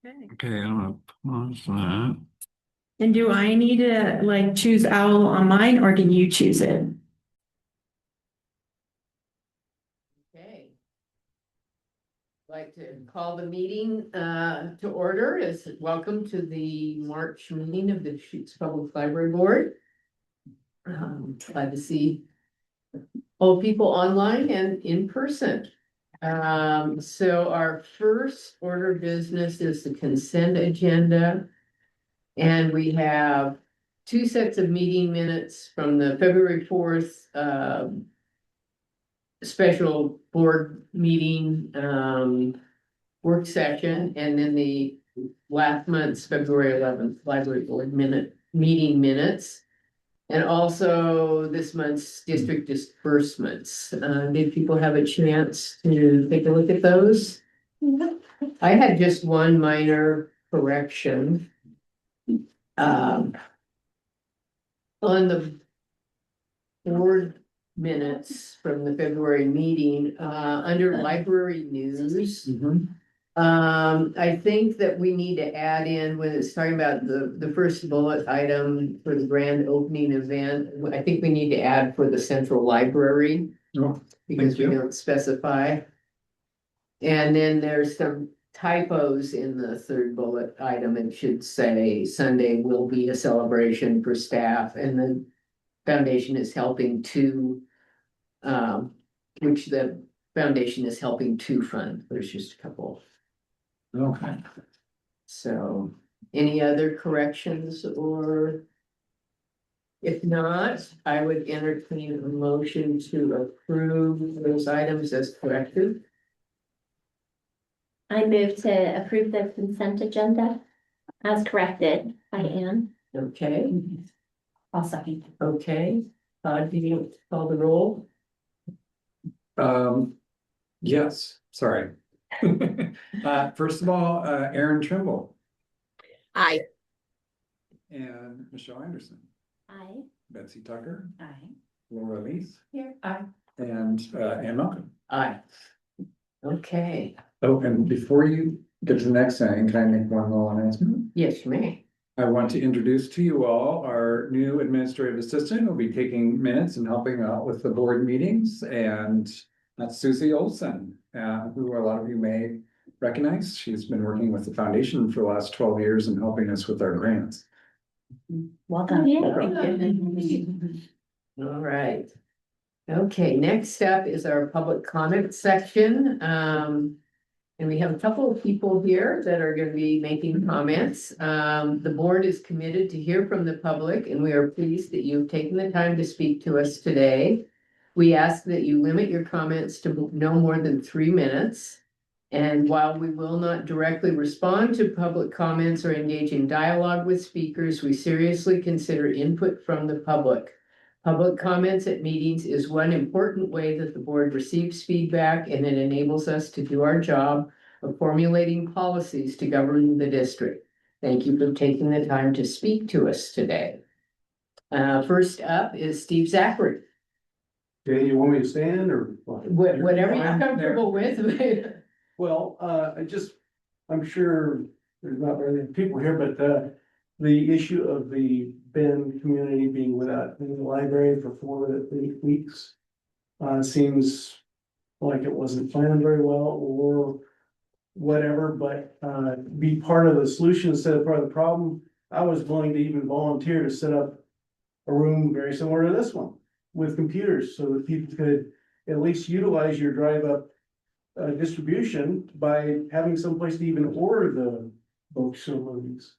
Okay, I'm gonna pause that. And do I need to like choose owl on mine or can you choose it? Okay. Like to call the meeting to order. Welcome to the March meeting of the Deschutes Public Library Board. Glad to see all people online and in person. So our first order of business is the consent agenda. And we have two sets of meeting minutes from the February 4th special board meeting work session, and then the last month's February 11th library board meeting minutes, and also this month's district disbursements. Did people have a chance to take a look at those? I had just one minor correction. On the board minutes from the February meeting, under library news. I think that we need to add in when it's talking about the first bullet item for the grand opening event. I think we need to add for the central library. Oh, because we you. don't specify. And then there's some typos in the third bullet item. It should say Sunday will be a celebration for staff, and the foundation is helping to which the foundation is helping to fund. There's just a couple. Okay. So any other corrections, or if not, I would entertain a motion to approve those items as corrected. I move to approve the consent agenda as corrected by Anne. Okay, I'll second. okay. Do you call the roll? Yes, sorry. First of all, Aaron Trimble Aye. and Michelle Anderson, Aye. Betsy Tucker, Aye. Laura Lees, Here. Aye. and Ann Malcolm. Aye. Okay, Oh, and before you get to the next thing, can I make one little announcement? yes, you may. I want to introduce to you all our new administrative assistant who will be taking minutes and helping out with the board meetings, and that's Susie Olson, who a lot of you may recognize. She's been working with the foundation for the last 12 years and helping us with our grants. Welcome. Yeah. All right. Okay, next up is our public comment section. And we have a couple of people here that are going to be making comments. The board is committed to hear from the public, and we are pleased that you've taken the time to speak to us today. We ask that you limit your comments to no more than 3 minutes. And while we will not directly respond to public comments or engage in dialogue with speakers, we seriously consider input from the public. Public comments at meetings is one important way that the board receives feedback, and it enables us to do our job of formulating policies to govern the district. Thank you for taking the time to speak to us today. First up is Steve Zachary. Okay, you want me to stand or what? Whatever you're comfortable with. Well, I'm sure there's not very many people here, but the issue of the Bend community being without the library for 4 to 8 weeks seems like it wasn't planned very well or whatever, but be part of the solution instead of part of the problem. I was willing to even volunteer to set up a room very similar to this one with computers so that people could at least utilize your drive up distribution by having some place to even order the books or movies.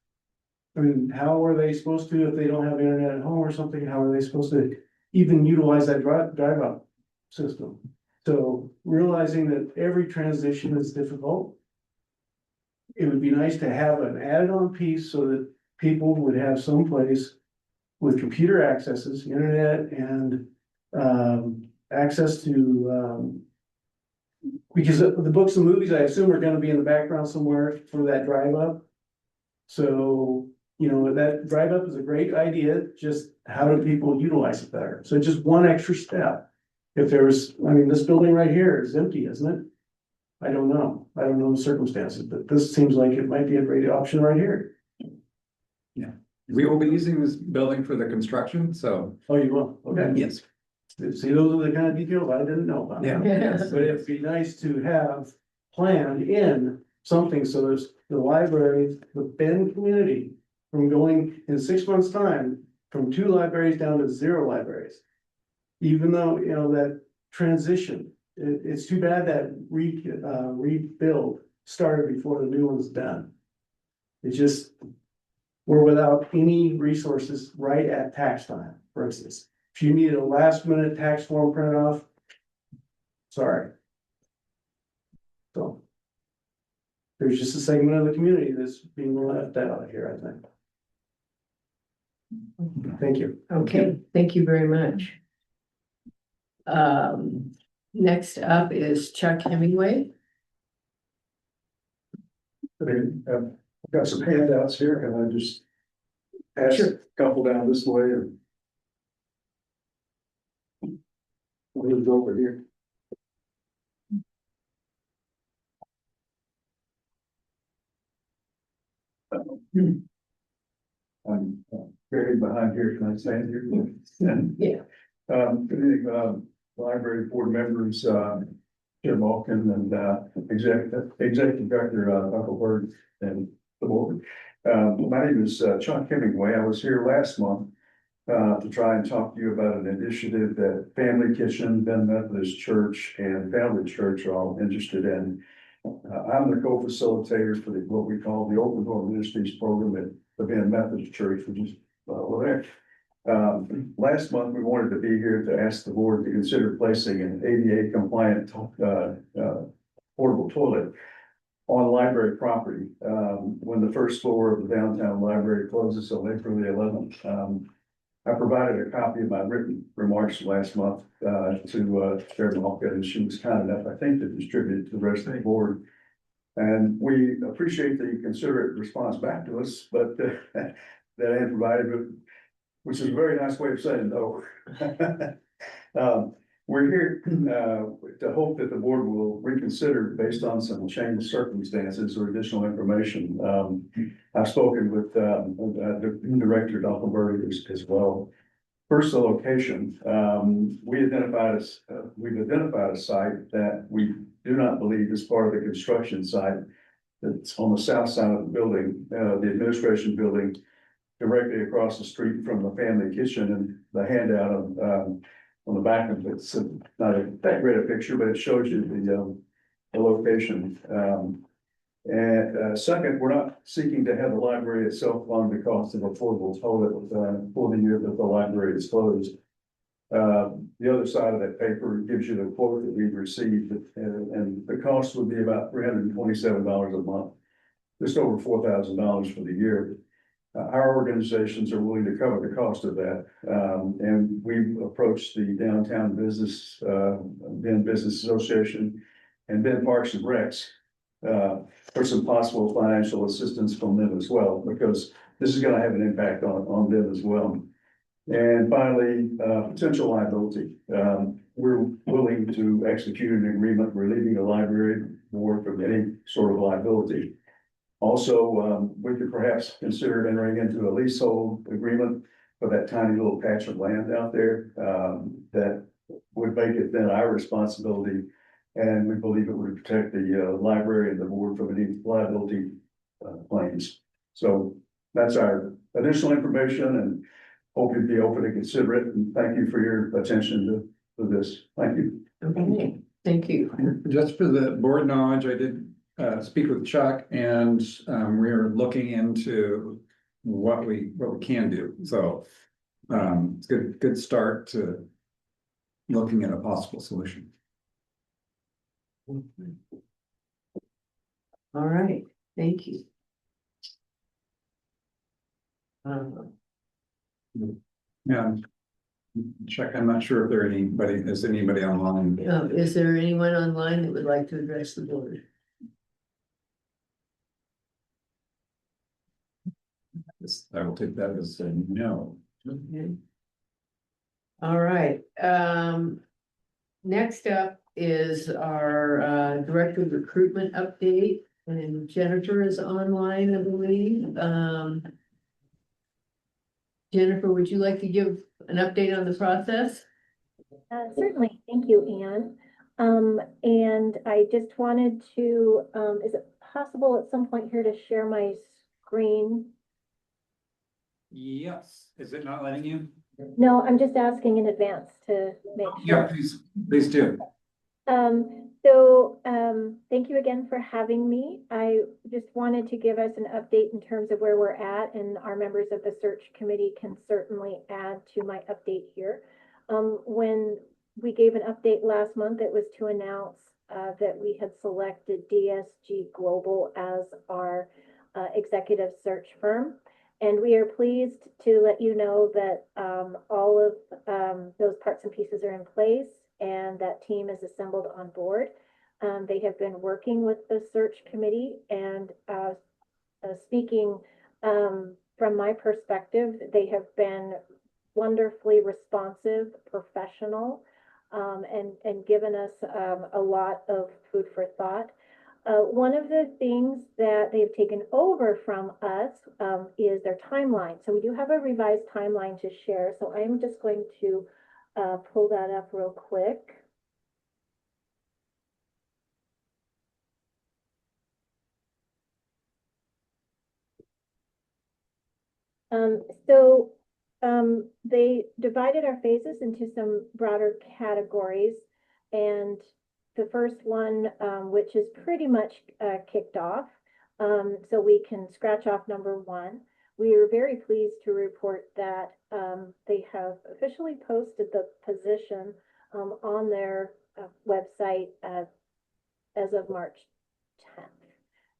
I mean, how are they supposed to, if they don't have internet at home or something, how are they supposed to even utilize that drive up system? So realizing that every transition is difficult, it would be nice to have an added on piece so that people would have some place with computer accesses, internet, and access to because the books and movies, I assume, are gonna be in the background somewhere for that drive up. So, you know, that drive up is a great idea, just how do people utilize it better? So just one extra step. If there was, I mean, this building right here is empty, isn't it? I don't know. I don't know the circumstances, but this seems like it might be a great option right here. We will be using this building for the construction, so Oh, you will? Okay. yes. See, those are the kind of details I didn't know about. Yeah. Yes. But it'd be nice to have planned in something, so there's the library, the Bend community. From going in 6 months' time, from 2 libraries down to 0 libraries. Even though, you know, that transition, it's too bad that rebuild started before the new one's done. It's just, we're without any resources right at tax time, for instance. If you need a last minute tax form printed off, sorry. So. There's just a segment of the community that's being left out here, I think. Thank you. Okay, thank you very much. Next up is Chuck Hemingway. I've got some handouts here, can I just pass Sure. a couple down this way and move over here? I'm buried behind here, can I stand here? Yeah. Good evening, library board members, Jim Malkin and executive director, Huckleberg and the board. My name is Chuck Hemingway. I was here last month to try and talk to you about an initiative that Family Kitchen, Bend Methodist Church and Family Church are all interested in. I'm the co-facilitator for what we call the Open Door Ministries program at the Bend Methodist Church, which is over there. Last month, we wanted to be here to ask the board to consider placing an ADA compliant portable toilet on library property when the first floor of the downtown library closes on April the 11th. I provided a copy of my written remarks last month to Chair Malkin, and she was kind enough, I think, to distribute it to the rest of the board. And we appreciate the considerate response back to us, but that Ann provided, which is a very nice way of saying no. We're here to hope that the board will reconsider based on some changed circumstances or additional information. I've spoken with Director Doppelberg as well. First, the location. We've identified a site that we do not believe is part of the construction site. It's on the south side of the building, the administration building, directly across the street from the Family Kitchen, and the handout on the back of it's not that great a picture, but it shows you the location. Second, we're not seeking to have the library itself fund the cost of a portable toilet for the year that the library is closed. The other side of that paper gives you the quote that we've received, and the cost would be about $327 a month, just over $4,000 for the year. Our organizations are willing to cover the cost of that, and we've approached the Downtown Business, Bend Business Association and Bend Parks and Recs for some possible financial assistance from them as well, because this is going to have an impact on them as well. And finally, potential liability. We're willing to execute an agreement relieving the library board from any sort of liability. Also, we could perhaps consider entering into a leasehold agreement for that tiny little patch of land out there that would make it then our responsibility. And we believe it would protect the library and the board from any liability claims. So that's our additional information, and hope you'd be open to consider it. And thank you for your attention to this. Thank you. Okay, thank you. Just for the board knowledge, I did speak with Chuck, and we are looking into what we can do. So it's good start to looking at a possible solution. All right, thank you. Yeah. Chuck, I'm not sure if is anybody online. Is there anyone online that would like to address the board? I will take that as a no. Okay. All right, next up is our director of recruitment update, and Jennifer is online, I believe. Jennifer, would you like to give an update on the process? Certainly, thank you, Anne. And I just wanted to, is it possible at some point here to share my screen? Yes, is it not letting you? No, I'm just asking in advance to make Yeah, sure. please do. Thank you again for having me. I just wanted to give us an update in terms of where we're at, and our members of the search committee can certainly add to my update here. When we gave an update last month, it was to announce that we had selected DSG Global as our executive search firm. And we are pleased to let you know that all of those parts and pieces are in place, and that team is assembled on board. They have been working with the search committee, and speaking from my perspective, they have been wonderfully responsive, professional, and given us a lot of food for thought. One of the things that they've taken over from us is their timeline. So we do have a revised timeline to share. So I'm just going to pull that up real quick. So they divided our phases into some broader categories, and the first one, which is pretty much kicked off, so we can scratch off number one. We are very pleased to report that they have officially posted the position on their website as of March 10th.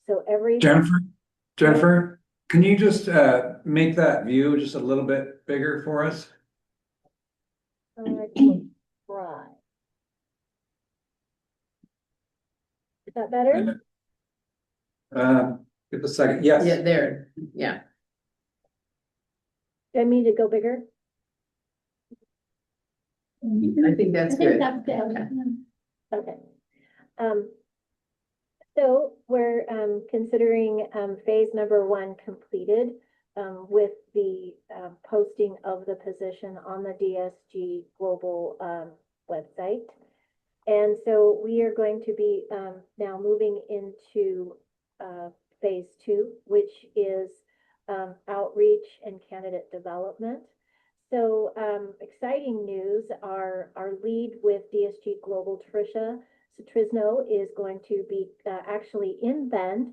So Jennifer, can you just make that view just a little bit bigger for us? I can try. Is that better? Give a second. Yes. Yeah, there, yeah. Do I need to go bigger? I think that's I think good. that's good. Okay. So we're considering phase number one completed with the posting of the position on the DSG Global website. And so we are going to be now moving into phase two, which is outreach and candidate development. So exciting news, our lead with DSG Global, Tricia Citrizno, is going to be actually in Bend.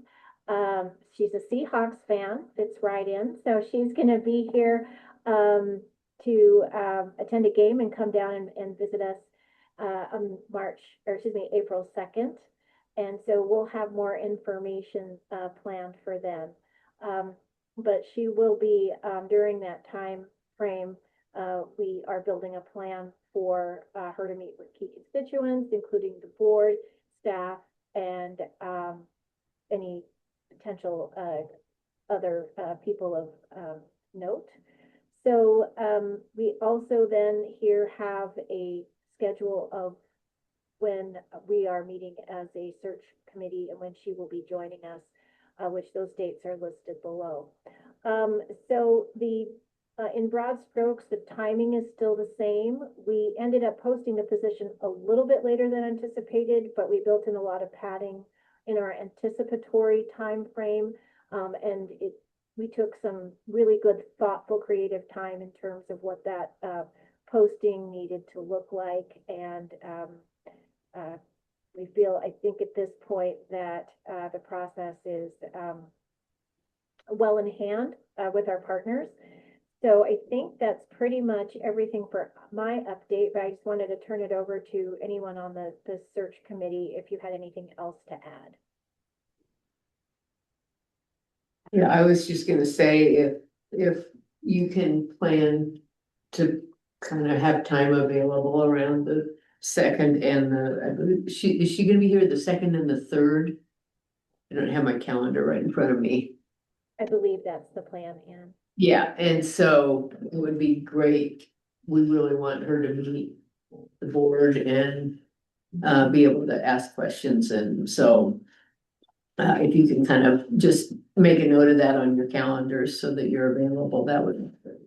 She's a Seahawks fan, fits right in. So she's going to be here to attend a game and come down and visit us on April 2nd. And so we'll have more information planned for them. But she will be during that time frame. We are building a plan for her to meet with key constituents, including the board, staff, and any potential other people of note. So we also then here have a schedule of when we are meeting as a search committee and when she will be joining us, which those dates are listed below. So in broad strokes, the timing is still the same. We ended up posting the position a little bit later than anticipated, but we built in a lot of padding in our anticipatory time frame, and we took some really good, thoughtful, creative time in terms of what that posting needed to look like, and we feel, I think at this point, that the process is well in hand with our partners. So I think that's pretty much everything for my update, but I just wanted to turn it over to anyone on the search committee if you had anything else to add. Yeah, I was just gonna say, if you can plan to kind of have time available around the second and I believe is she gonna be here the second and the third? I don't have my calendar right in front of me. I believe that's the plan, Anne. Yeah, and so it would be great. We really want her to meet the board and be able to ask questions, and so. If you can kind of just make a note of that on your calendars so that you're available, that would be good.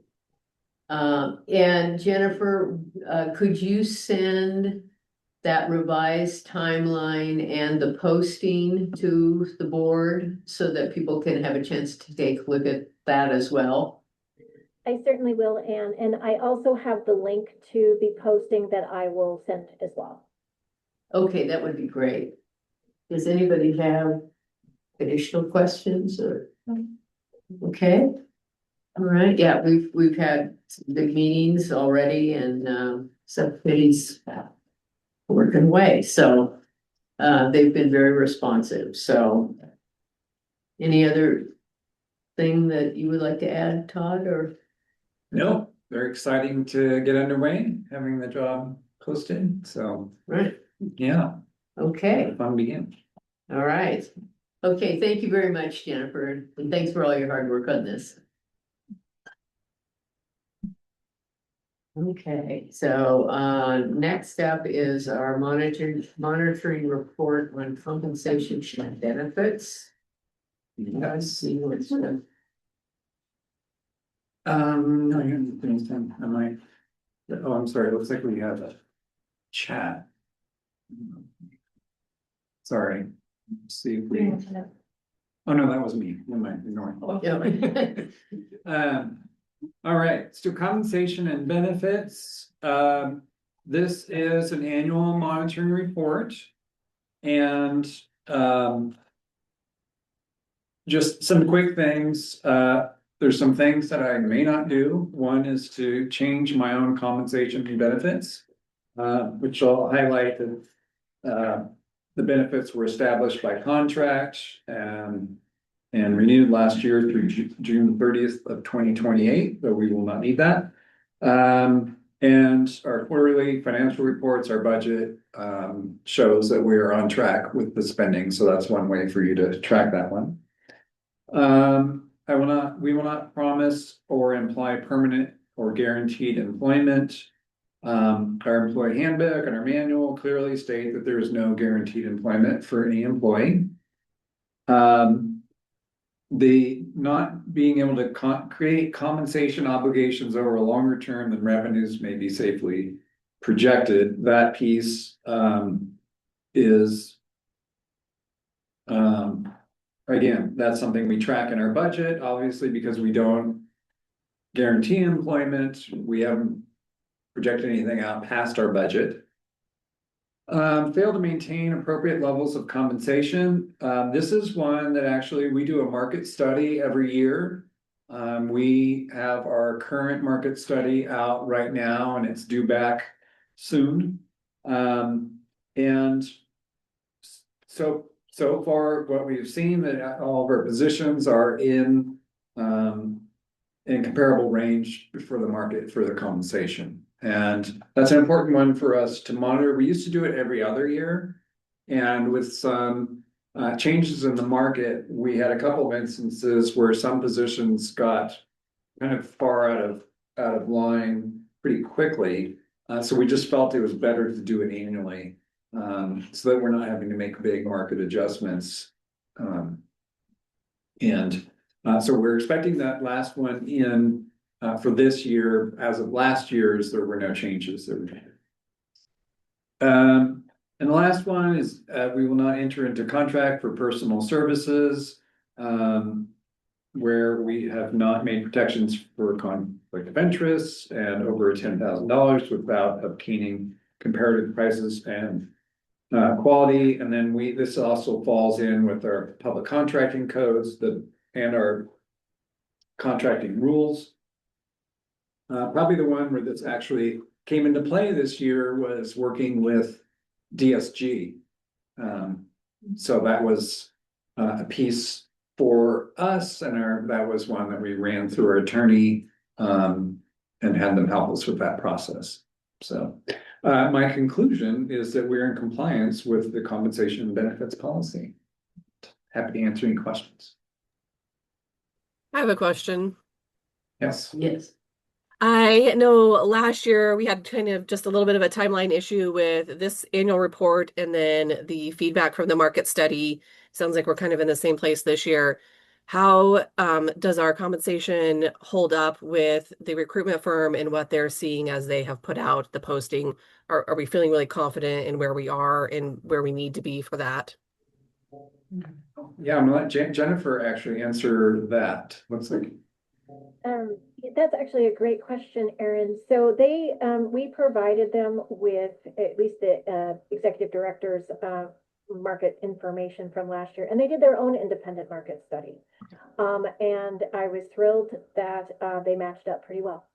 And Jennifer, could you send that revised timeline and the posting to the board so that people can have a chance to take a look at that as well? I certainly will, Anne, and I also have the link to the posting that I will send as well. Okay, that would be great. Does anybody have additional questions or? Okay. All right, yeah, we've had some big meetings already and subcommittees working away, so they've been very responsive, so. Any other thing that you would like to add, Todd, or? No, very exciting to get underway, having the job posted, so, Right, yeah, okay, fun begin. all right. Okay, thank you very much, Jennifer, and thanks for all your hard work on this. Okay, so next up is our monitoring report on compensation and benefits. Let's see what's No, you haven't finished them, I might. Oh, I'm sorry, it looks like we have a chat. Sorry, let's see if we, oh no, that was me, never mind, ignore it. Yeah. All right, so compensation and benefits. This is an annual monitoring report. And just some quick things. There's some things that I may not do. One is to change my own compensation and benefits, which I'll highlight that the benefits were established by contract and renewed last year through June 30th of 2028, but we will not need that. And our quarterly financial reports, our budget shows that we are on track with the spending. So that's one way for you to track that one. We will not promise or imply permanent or guaranteed employment. Our employee handbook and our manual clearly state that there is no guaranteed employment for any employee. The not being able to create compensation obligations over a longer term than revenues may be safely projected. That piece is again, that's something we track in our budget, obviously, because we don't guarantee employment. We haven't projected anything out past our budget. Fail to maintain appropriate levels of compensation. This is one that actually we do a market study every year. We have our current market study out right now and it's due back soon. And so far what we've seen that all of our positions are in comparable range for the market for the compensation. And that's an important one for us to monitor. We used to do it every other year. And with some changes in the market, we had a couple of instances where some positions got kind of far out of line pretty quickly. So we just felt it was better to do it annually so that we're not having to make big market adjustments. So we're expecting that last one in for this year. As of last year's, there were no changes that were made. And the last one is we will not enter into contract for personal services where we have not made protections for conflict of interest and over $10,000 without obtaining comparative prices and quality. And then this also falls in with our public contracting codes and our contracting rules. Probably the one where this actually came into play this year was working with DSG. So that was a piece for us, and that was one that we ran through our attorney and had them help us with that process. So my conclusion is that we're in compliance with the compensation and benefits policy. Happy to answer any questions. I have a question. Yes. Yes. I know last year we had kind of just a little bit of a timeline issue with this annual report and then the feedback from the market study. Sounds like we're kind of in the same place this year. How does our compensation hold up with the recruitment firm and what they're seeing as they have put out the posting? Are we feeling really confident in where we are and where we need to be for that? Yeah, I'm gonna let Jennifer actually answer that. Looks like. That's actually a great question, Erin. So we provided them with at least the executive director's market information from last year, and they did their own independent market study. And I was thrilled that they matched up pretty well.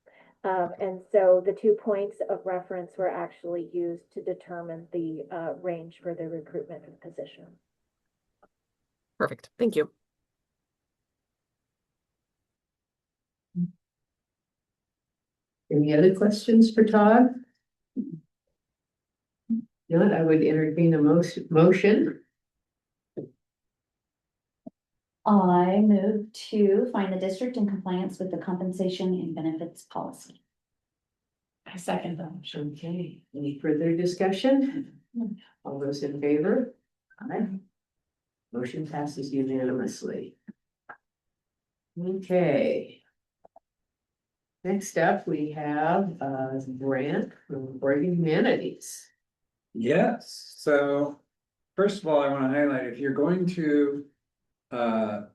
And so the 2 points of reference were actually used to determine the range for the recruitment for the position. Perfect. Thank you. Any other questions for Todd? Not, I would entertain a motion. I move to find the district in compliance with the compensation and benefits policy. I second the motion. Okay, any further discussion? All those in favor? Aye. Motion passes unanimously. Okay. Next up, we have Grant from Oregon Humanities. Yes, so first of all, I want to highlight, if you're going to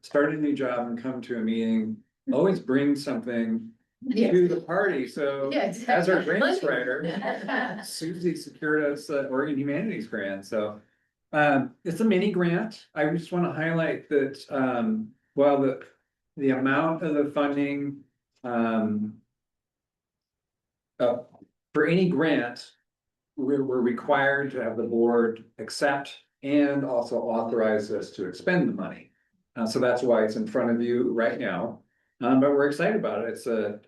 start a new job and come to a meeting, always bring something to the party. So Yeah, as our exactly. grants writer, Susie secured us the Oregon Humanities Grant. So it's a mini grant. I just want to highlight that while the amount of the funding for any grant, we're required to have the board accept and also authorize us to expend the money. So that's why it's in front of you right now. But we're excited about it. It's a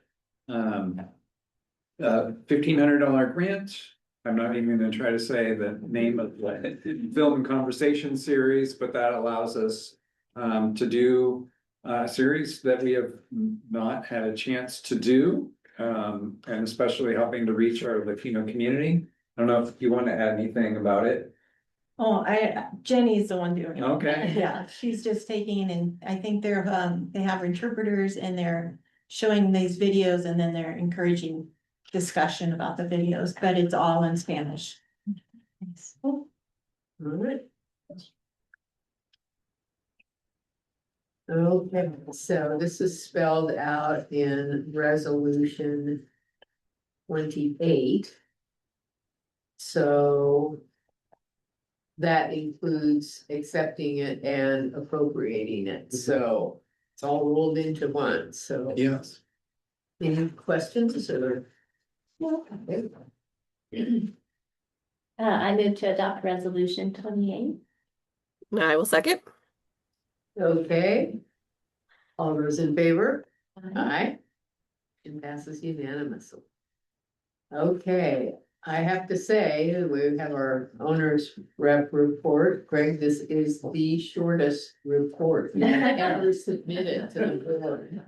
$1,500 grant. I'm not even going to try to say the name of the film and conversation series, but that allows us to do a series that we have not had a chance to do, and especially helping to reach our Latino community. I don't know if you want to add anything about it. Oh, Jenny's the one doing it. Okay. Yeah, she's just taking, and I think they have interpreters and they're showing these videos and then they're encouraging discussion about the videos, but it's all in Spanish. Thanks. All right. Okay, so this is spelled out in resolution 28. So that includes accepting it and appropriating it, so it's all rolled into one, so. Yes. Any questions or? I move to adopt resolution 28. I will second. Okay. All those in favor? Aye. It passes unanimously. Okay, I have to say, we have our owner's rep report. Greg, this is the shortest report we've ever submitted to the board.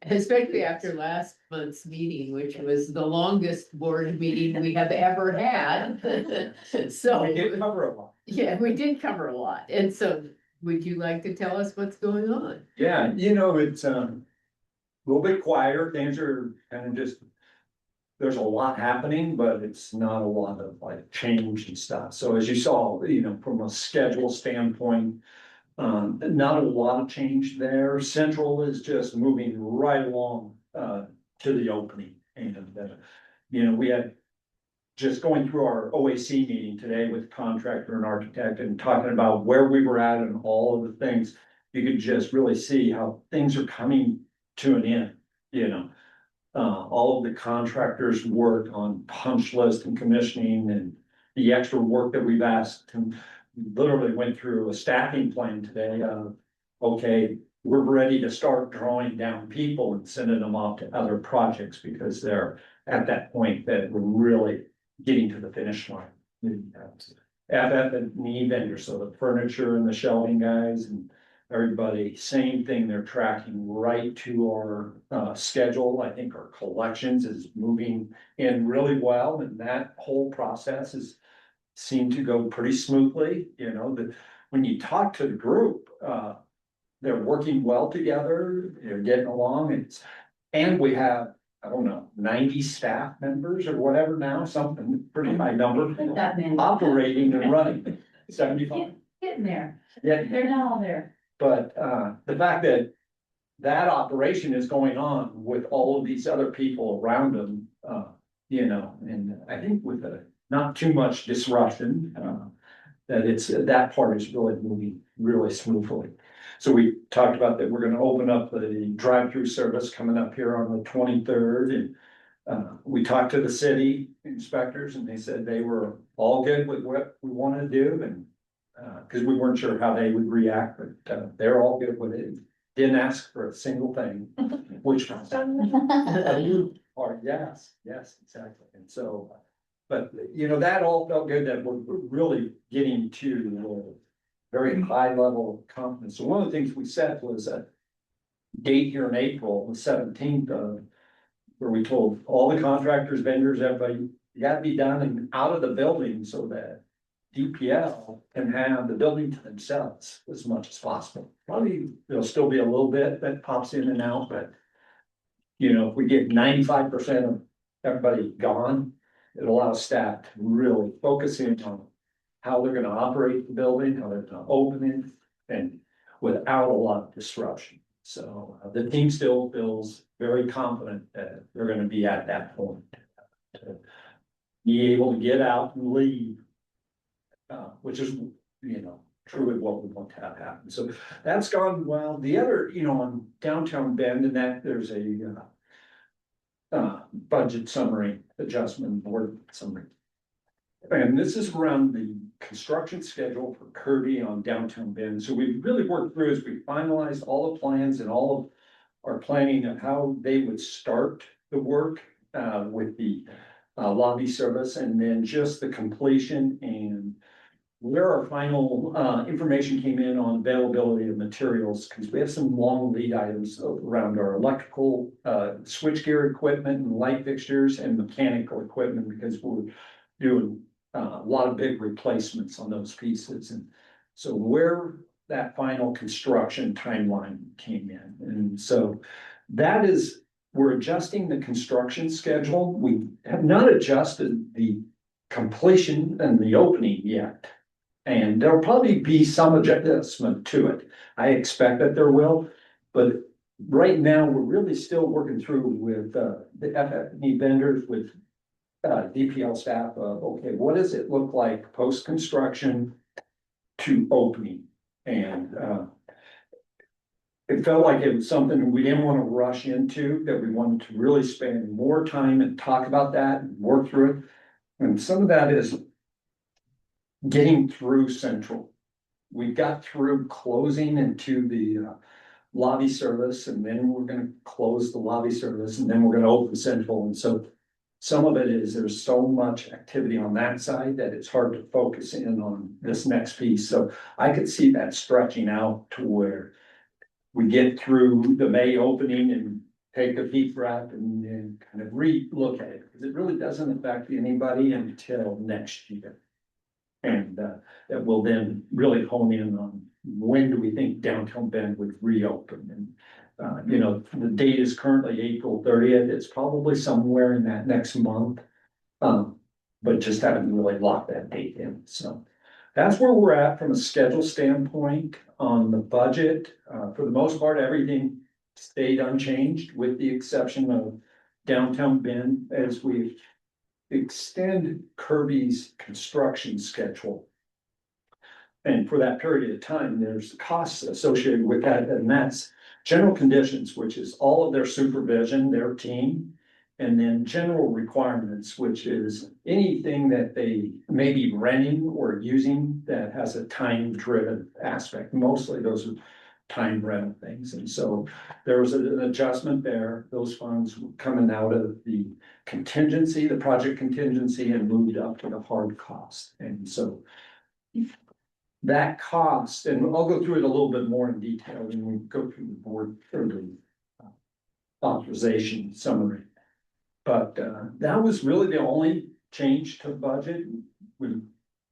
Especially after last month's meeting, which was the longest board meeting we have ever had. So. We did cover a lot. Yeah, we did cover a lot, and so would you like to tell us what's going on? Yeah, you know, it's a little bit quieter, things are kind of just. There's a lot happening, but it's not a lot of like change and stuff, so as you saw, you know, from a schedule standpoint. Not a lot of change there, Central is just moving right along to the opening, and you know, we had. Just going through our OAC meeting today with contractor and architect and talking about where we were at and all of the things. You could just really see how things are coming to an end, you know. All of the contractors' work on punch list and commissioning and the extra work that we've asked. And literally went through a staffing plan today of, okay, we're ready to start drawing down people and sending them off to other projects because they're at that point that we're really getting to the finish line. FF and me vendors, so the furniture and the shelving guys and everybody, same thing, they're tracking right to our schedule. I think our collections is moving in really well, and that whole process is seemed to go pretty smoothly, you know, that when you talk to the group, they're working well together, they're getting along, and we have, I don't know, 90 staff members or whatever now, something pretty high number, That many. operating and running, 75. Getting there. Yeah, They're not all there. but the fact that that operation is going on with all of these other people around them, you know, and I think with not too much disruption, that part is really moving really smoothly. So we talked about that we're gonna open up the drive-through service coming up here on the 23rd, and we talked to the city inspectors and they said they were all good with what we wanted to do, and because we weren't sure how they would react, but they're all good with it. Didn't ask for a single thing, which was or yes, exactly. And so, but you know, that all felt good that we're really getting to very high level of confidence. So one of the things we said was a date here in April, the 17th of, where we told all the contractors, vendors, everybody, you gotta be done and out of the building so that DPL can have the building to themselves as much as possible. Probably there'll still be a little bit that pops in and out, but you know, if we get 95% of everybody gone, it allows staff to really focus in on how they're gonna operate the building, how they're gonna open it, and without a lot of disruption. So the team still feels very confident that they're gonna be at that point. To be able to get out and leave, which is, you know, truly what we want to have happen. So that's gone well. The other, you know, on downtown Bend, and that there's a budget summary adjustment board summary. And this is around the construction schedule for Kirby on downtown Bend. So we really worked through as we finalized all the plans and all of our planning of how they would start the work with the lobby service, and then just the completion and where our final information came in on availability of materials, because we have some long lead items around our electrical switchgear equipment and light fixtures and mechanical equipment, because we're doing a lot of big replacements on those pieces. And so where that final construction timeline came in. And so that is, we're adjusting the construction schedule. We have not adjusted the completion and the opening yet. And there'll probably be some adjustment to it. I expect that there will, but right now we're really still working through with the FF&E vendors, with DPL staff of, okay, what does it look like post-construction to opening? And it felt like it was something we didn't want to rush into, that we wanted to really spend more time and talk about that and work through it. And some of that is getting through Central. We got through closing into the lobby service, and then we're gonna close the lobby service, and then we're gonna open Central. And so some of it is there's so much activity on that side that it's hard to focus in on this next piece. So I could see that stretching out to where we get through the May opening and take a deep breath and then kind of re-look at it, because it really doesn't affect anybody until next year. And that will then really hone in on when do we think downtown Bend would reopen. And you know, the date is currently April 30th. It's probably somewhere in that next month. But just haven't really locked that date in. So that's where we're at from a schedule standpoint. On the budget, for the most part, everything stayed unchanged with the exception of downtown Bend, as we extend Kirby's construction schedule. And for that period of time, there's costs associated with that, and that's general conditions, which is all of their supervision, their team, and then general requirements, which is anything that they may be renting or using that has a time-driven aspect. Mostly those are time rental things. And so there was an adjustment there. Those funds were coming out of the contingency, the project contingency, and moved up to the hard cost. And so that cost, and I'll go through it a little bit more in detail when we go through the board or the authorization summary. But that was really the only change to the budget. We're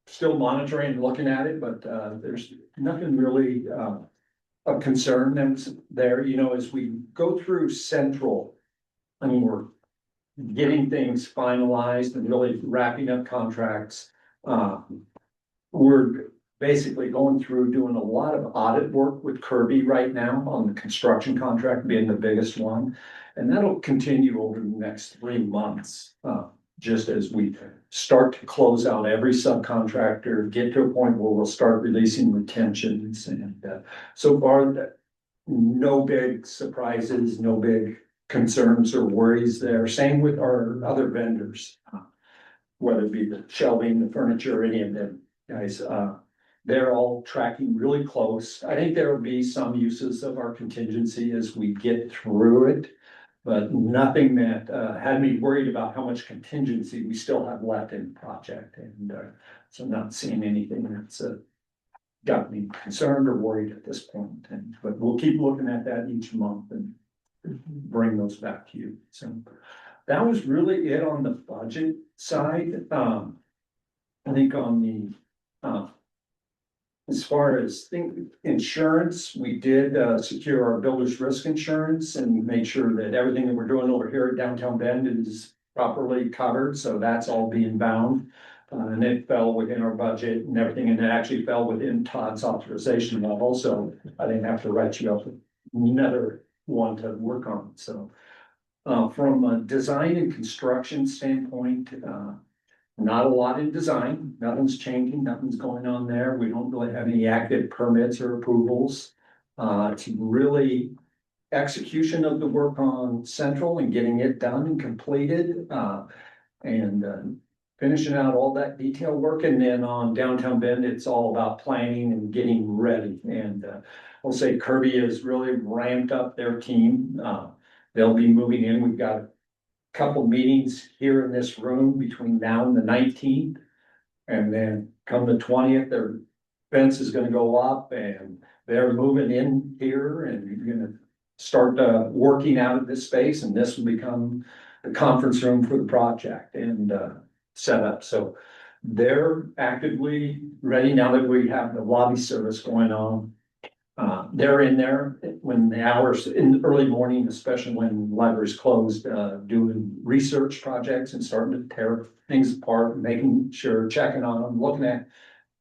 still monitoring and looking at it, but there's nothing really of concern that's there, you know, as we go through central. I mean, we're getting things finalized and really wrapping up contracts. We're basically going through doing a lot of audit work with Kirby right now on the construction contract being the biggest one. And that'll continue over the next 3 months, just as we start to close out every subcontractor, get to a point where we'll start releasing retentions. And so far, no big surprises, no big concerns or worries there. Same with our other vendors, whether it be the shelving, the furniture, any of them guys. They're all tracking really close. I think there will be some uses of our contingency as we get through it, but nothing that had me worried about how much contingency we still have left in the project. And so not seeing anything that's got me concerned or worried at this point. But we'll keep looking at that each month and bring those back to you. So that was really it on the budget side. I think on the as far as insurance, we did secure our builder's risk insurance and make sure that everything that we're doing over here at Downtown Bend is properly covered. So that's all being bound. And it fell within our budget and everything, and it actually fell within Todd's authorization level. So I didn't have to write you up another one to work on. So from a design and construction standpoint, not a lot in design, nothing's changing, nothing's going on there. We don't really have any active permits or approvals. It's really execution of the work on Central and getting it done and completed, and finishing out all that detail work. And then on Downtown Bend, it's all about planning and getting ready. And I'll say Kirby has really ramped up their team. They'll be moving in. We've got couple meetings here in this room between now and the 19th. And then come the 20th, their fence is gonna go up and they're moving in here and you're gonna start working out of this space, and this will become the conference room for the project and set up. So they're actively ready now that we have the lobby service going on. They're in there when the hours in the early morning, especially when the library's closed, doing research projects and starting to tear things apart, making sure, checking on them, looking at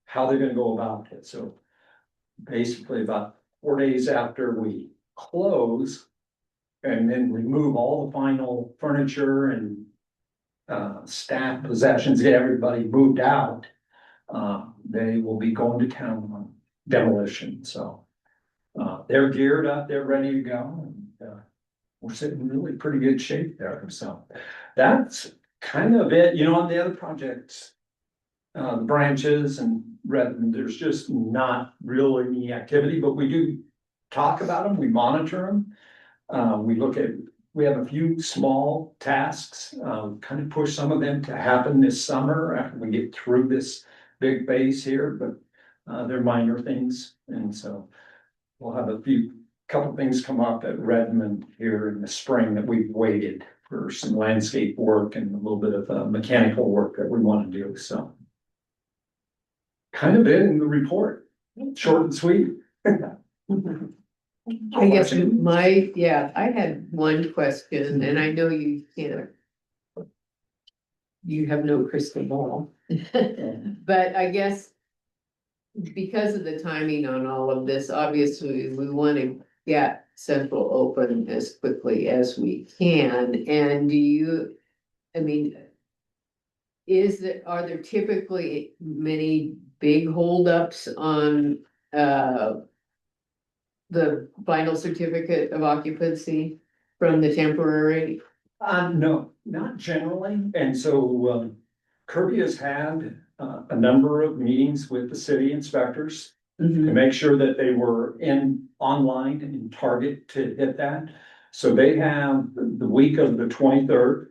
how they're gonna go about it. So basically about 4 days after we close and then remove all the final furniture and staff possessions, get everybody moved out, they will be going to town on demolition. So they're geared up, they're ready to go, and we're sitting in really pretty good shape there. So that's kind of it. You know, on the other projects, the branches and Redmond, there's just not really any activity, but we do talk about them, we monitor them. We have a few small tasks, kind of push some of them to happen this summer after we get through this big phase here, but they're minor things. And so we'll have couple things come up at Redmond here in the spring that we've waited for some landscape work and a little bit of mechanical work that we want to do. So kind of it in the report, short and sweet. I guess I had one question, and I know you can't. You have no crystal ball, but I guess because of the timing on all of this, obviously we want to get Central open as quickly as we can. And are there typically many big holdups on the final certificate of occupancy from the temporary? No, not generally. And so Kirby has had a number of meetings with the city inspectors to make sure that they were online and in target to hit that. So they have the week of the 23rd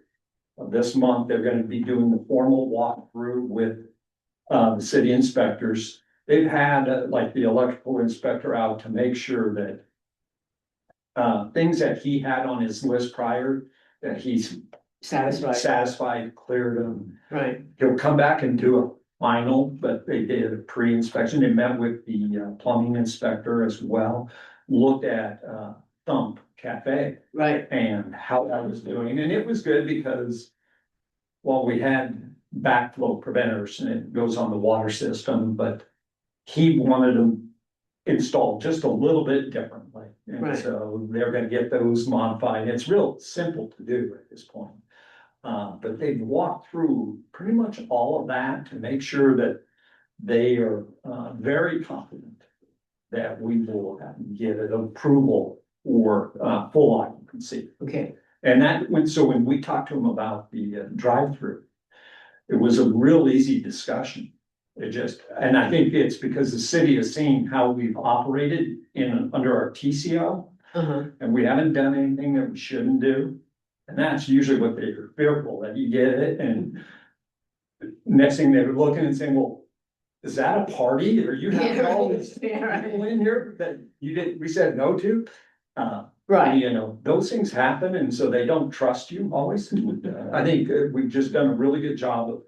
of this month, they're going to be doing the formal walkthrough with the city inspectors they've had like the electrical inspector out to make sure that things that he had on his list prior, that he's satisfied, cleared them. Right, He'll come back and do a final, but they did a pre-inspection. They met with the plumbing inspector as well. Looked at Thump Cafe right, and how that was doing, and it was good because while we had backflow preventers and it goes on the water system, but he wanted them installed just a little bit differently. And Right. so they're gonna get those modified. It's real simple to do at this point. But they've walked through pretty much all of that to make sure that they are very confident that we will get an approval for full occupancy. okay, And that, when we talked to them about the drive-through, it was a real easy discussion. It just, and I think it's because the city has seen how we've operated under our TCO, uh-huh, and we haven't done anything that we shouldn't do. And that's usually what they're fearful, that you get it, and next thing they're looking and saying, well, is that a party, or you have all these Yeah, right. people in here that we said no to? right, You know, those things happen, and so they don't trust you always. I think we've just done a really good job of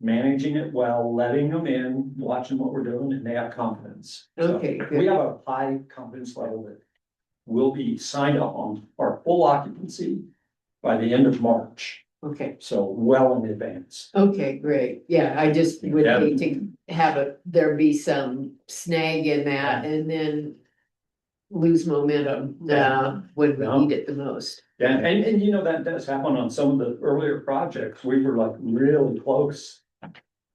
managing it well, letting them in, watching what we're doing, and they have confidence. So Okay, good. we have a high confidence level that will be signed up on our full occupancy by the end of March, okay, so well in advance. okay, great, yeah, I just would Yeah. hate to have there be some snag in that and then lose momentum, when we No. need it the most. Yeah, and you know, that does happen on some of the earlier projects. We were like really close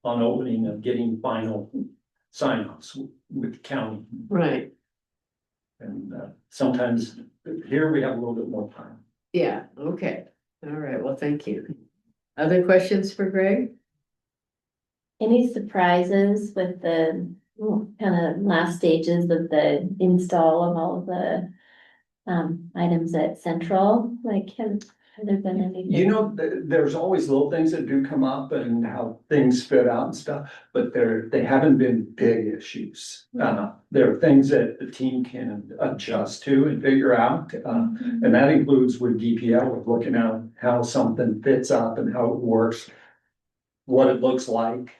on opening and getting final sign-offs with the county. Right, And sometimes here we have a little bit more time. yeah, okay, all right, well, thank you. Other questions for Greg? Any surprises with the kind of last stages of the install of all of the items at Central? Like, have there been anything? You know, there's always little things that do come up and how things fit out and stuff, but they haven't been big issues. There are things that the team can adjust to and figure out. And that includes with DPL, with looking at how something fits up and how it works, what it looks like.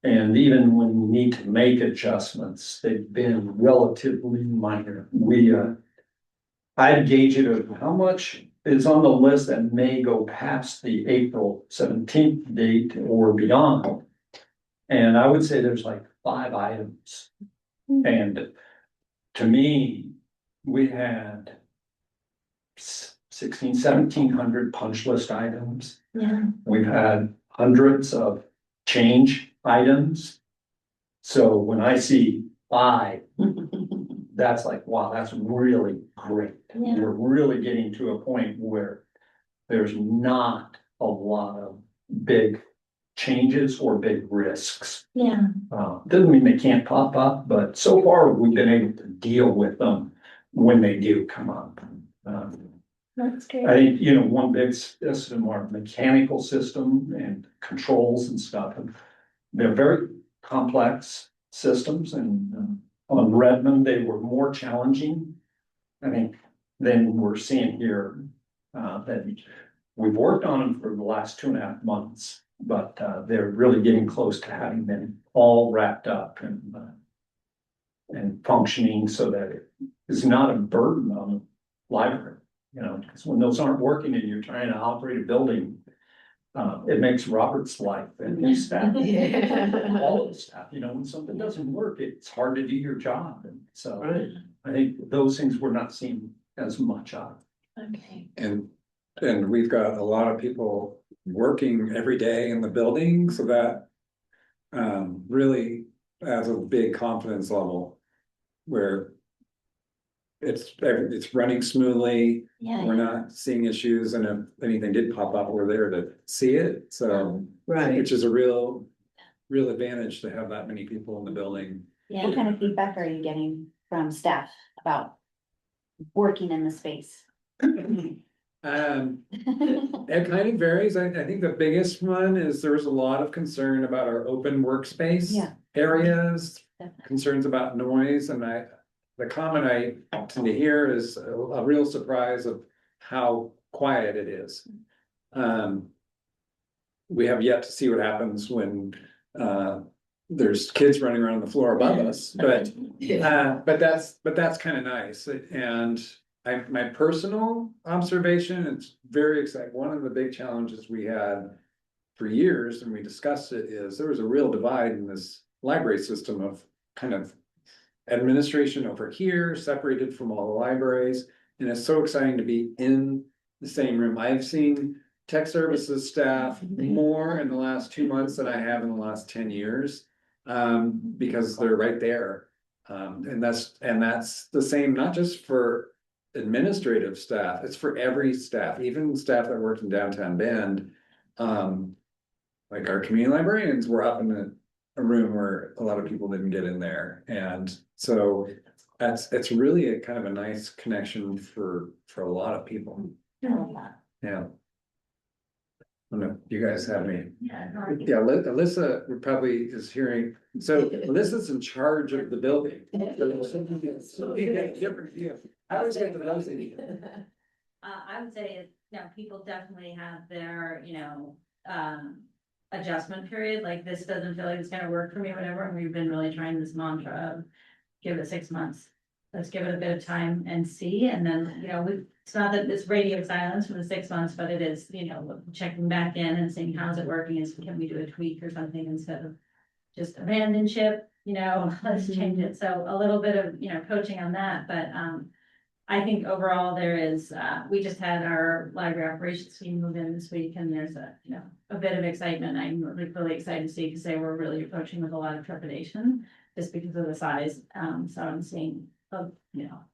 And even when we need to make adjustments, they've been relatively minor. I'd gauge it of how much is on the list that may go past the April 17th date or beyond. And I would say there's like 5 items. And to me, we had 1,700 punch list items. Yeah, We've had hundreds of change items. So when I see 5, that's like, wow, that's really great. Yeah. We're really getting to a point where there's not a lot of big changes or big risks. yeah, Doesn't mean they can't pop up, but so far we've been able to deal with them when they do come up. that's I great. think, you know, one big system, our mechanical system and controls and stuff. They're very complex systems, and on Redmond, they were more challenging, I think, than we're seeing here. That we've worked on them for the last 2.5 months, but they're really getting close to having them all wrapped up and functioning so that it is not a burden on the library. You know, because when those aren't working and you're trying to operate a building, it makes Robert's life and his staff, Yeah. all of the staff, you know, when something doesn't work, it's hard to do your job. And so Right. I think those things we're not seeing as much of. Okay. And we've got a lot of people working every day in the building, so that really adds a big confidence level where it's running smoothly. Yeah. We're not seeing issues, and if anything did pop up, we're there to see it, so. Right, Which is a real advantage to have that many people in the building. Yeah. What kind of feedback are you getting from staff about working in the space? It kind of varies. I think the biggest one is there was a lot of concern about our open workspace Yeah. areas, Definitely. concerns about noise, and the comment I tend to hear is a real surprise of how quiet it is. We have yet to see what happens when there's kids running around the floor above us, but that's kind of nice. And my personal observation, it's very exciting. One of the big challenges we had for years, and we discussed it, is there was a real divide in this library system of kind of administration over here, separated from all the libraries. And it's so exciting to be in the same room. I've seen tech services staff more in the last 2 months than I have in the last 10 years. Because they're right there. And that's the same, not just for administrative staff, it's for every staff, even staff that worked in downtown Bend. Like our community librarians were up in a room where a lot of people didn't get in there. And so it's really a kind of a nice connection for a lot of people. Yeah. I don't know if you guys have any. Yeah, Alyssa would probably is hearing, so Alyssa's in charge of the building. Different view. I always get the those. I would say, people definitely have their, adjustment period, like this doesn't feel like it's gonna work for me, whatever, and we've been really trying this mantra of give it 6 months. Let's give it a bit of time and see, and then, it's not that it's radio silence for the 6 months, but it is, checking back in and seeing how's it working, can we do a tweak or something instead of just abandon ship, let's change it. So a little bit of, coaching on that, but, I think overall there is, we just had our library operations team move in this week, and there's a bit of excitement. I'm really excited to see, because they were really approaching with a lot of trepidation just because of the size. So I'm seeing, some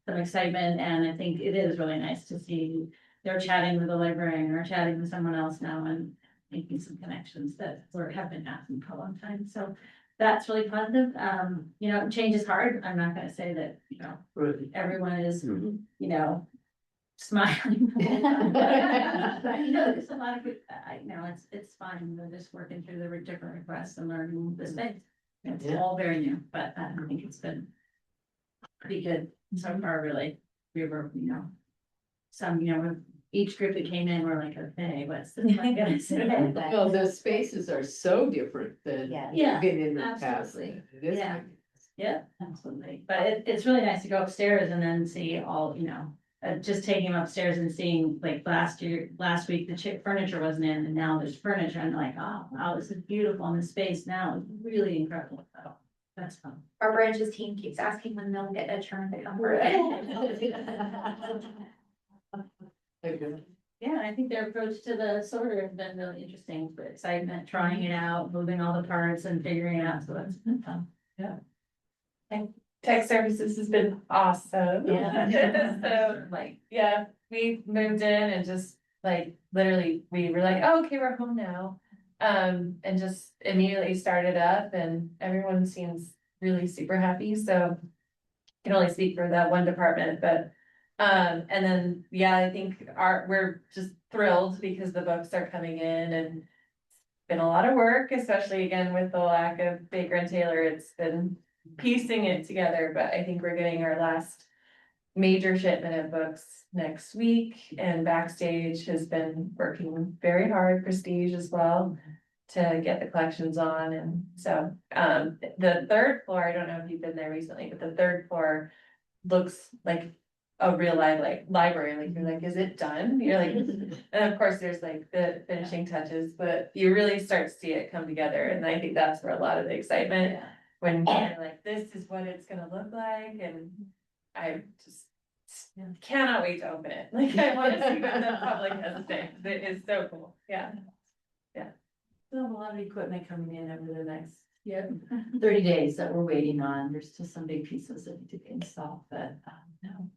excitement, and I think it is really nice to see they're chatting with a librarian or chatting with someone else now and making some connections that have been happening for a long time. So that's really positive. Change is hard. I'm not gonna say that, everyone is, smiling. There's a lot of good, it's fine. We're just working through the different requests and learning the space. It's all very new, but I think it's been pretty good so far, really. We were, some, with each group that came in, we're like, okay, what's this one gonna say? Well, the spaces are so different than Yeah, been in the past. absolutely. It is Yeah. like- Yeah, absolutely. But it's really nice to go upstairs and then see all, just taking them upstairs and seeing, like last week, the furniture wasn't in, and now there's furniture, and like, oh, wow, this is beautiful, and the space now is really incredible. So that's fun. Our branches team keeps asking when they'll get a turn to come for it. Yeah, I think their approach to the sorter has been really interesting, for excitement, trying it out, moving all the parts and figuring it out, so that's been fun. Yeah. Tech services has been awesome. Yeah. So yeah, we moved in and just literally we were like, oh, okay, we're home now. And just immediately started up, and everyone seems really super happy. So I can only speak for that one department, but and then I think we're just thrilled because the books are coming in, and it's been a lot of work, especially again with the lack of Baker and Taylor. It's been piecing it together, but I think we're getting our last major shipment of books next week, and Backstage has been working very hard, Prestige as well, to get the collections on. And so the third floor, I don't know if you've been there recently, but the third floor looks like a real library. Like you're like, is it done? You're like, and of course there's like the finishing touches, but you really start to see it come together. And I think that's where a lot of the excitement, when you're like, this is what it's gonna look like. And I just cannot wait to open it. Like, I want to see what the public has to say. It is so cool. Yeah. We have a lot of equipment coming in over the next 30 days that we're waiting on. There's just some big pieces that need to be installed, but no,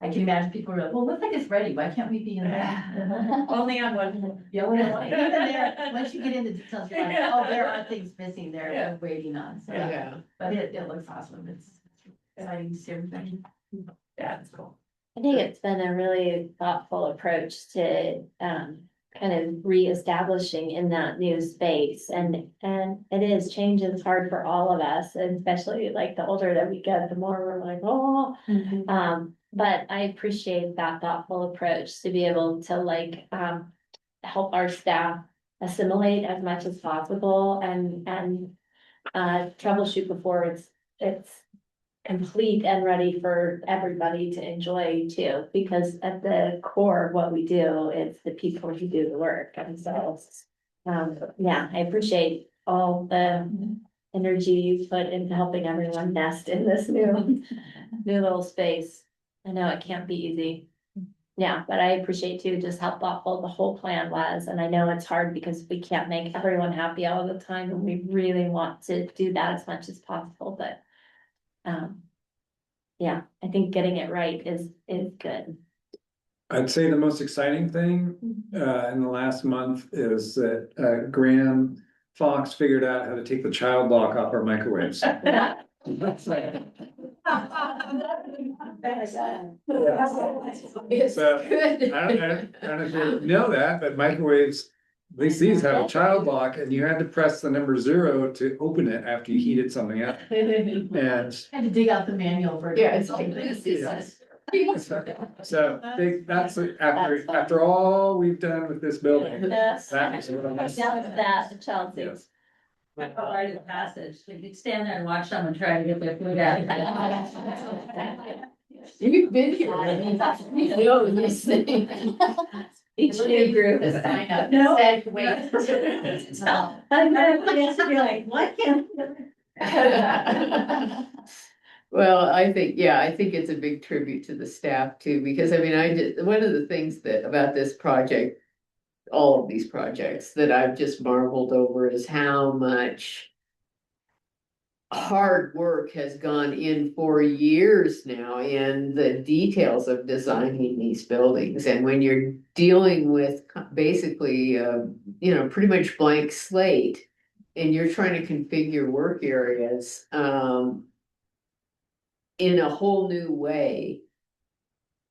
I can imagine people are like, well, looks like it's ready. Why can't we be in there? Only on one. Yeah, well, even there, once you get into details, you're like, oh, there are things missing there we're waiting on. So, Yeah. but it looks awesome. It's exciting to see everything. Yeah, it's cool. I think it's been a really thoughtful approach to kind of reestablishing in that new space. And it is, change is hard for all of us, and especially like the older that we get, the more we're like, oh. But I appreciate that thoughtful approach to be able to like help our staff assimilate as much as possible and troubleshoot before it's complete and ready for everybody to enjoy too, because at the core of what we do, it's the people who do the work. And so, yeah, I appreciate all the energy you put into helping everyone nest in this new little space. I know it can't be easy. Yeah, but I appreciate too just how thoughtful the whole plan was. And I know it's hard because we can't make everyone happy all the time, and we really want to do that as much as possible, but yeah, I think getting it right is good. I'd say the most exciting thing in the last month is that Graham Fox figured out how to take the child lock off our microwaves. It's So, good. I don't know if you know that, but microwaves, at least these have a child lock, and you had to press the number 0 to open it after you heated something up. And Had to dig out the manual for it. Yeah, it's like this is. so that's after all we've done with this building. Yes. That was what I was- That, Chelsea. Yes. Right in the passage, if you stand there and watch someone try to get their food out. You've been here. I mean, you know this thing. Each new group is signed up. No. Said, wait. I know, yes, you're like, what can? Well, I think it's a big tribute to the staff too, because I mean, one of the things that about this project, all of these projects that I've just marveled over is how much hard work has gone in for years now in the details of designing these buildings. And when you're dealing with basically, pretty much blank slate, and you're trying to configure work areas, in a whole new way,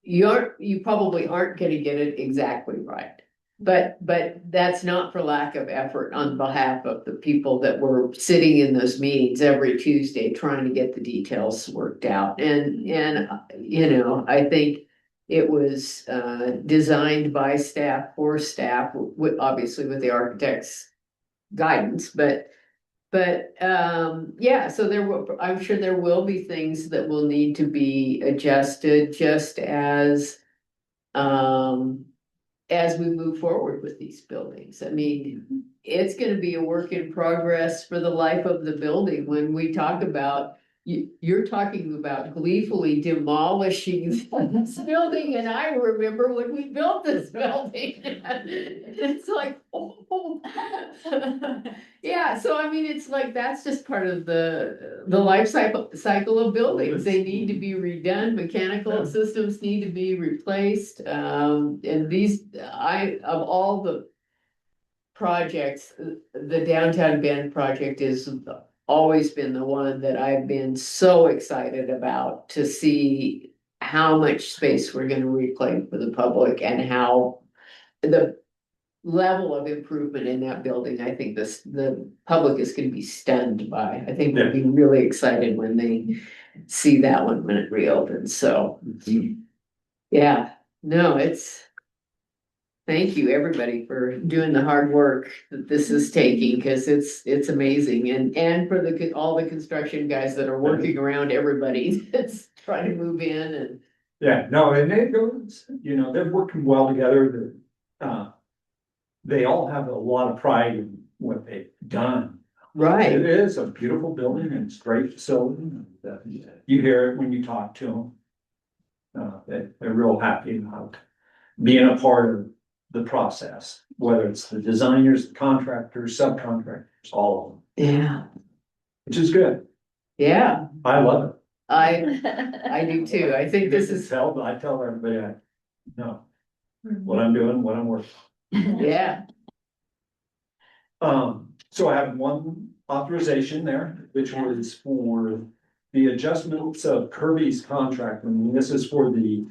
you probably aren't gonna get it exactly right. But that's not for lack of effort on behalf of the people that were sitting in those meetings every Tuesday trying to get the details worked out. And I think it was designed by staff for staff, obviously with the architect's guidance, but yeah, so I'm sure there will be things that will need to be adjusted just as we move forward with these buildings. I mean, it's gonna be a work in progress for the life of the building. When we talk about, you're talking about gleefully demolishing this building, and I remember when we built this building. It's like, oh. Yeah, so I mean, it's like, that's just part of the life cycle of buildings. They need to be redone, mechanical systems need to be replaced. And of all the projects, the Downtown Bend project is always been the one that I've been so excited about, to see how much space we're gonna reclaim for the public and how the level of improvement in that building, I think the public is gonna be stunned by. I think they'll be really excited when they see that one when it reopens, so. Yeah, no, thank you, everybody, for doing the hard work that this is taking, because it's amazing, and for all the construction guys that are working around everybody that's trying to move in and. Yeah, no, and they're working well together. They all have a lot of pride in what they've done. Right. It is a beautiful building and it's great facility. You hear it when you talk to them. They're real happy about being a part of the process, whether it's the designers, the contractors, subcontractors, all of them. Yeah. Which is good. Yeah, I love it. I do too. I think this is, I tell everybody, I know what I'm doing, what I'm working. yeah, So I have one authorization there, which was for the adjustments of Kirby's contract, and this is for the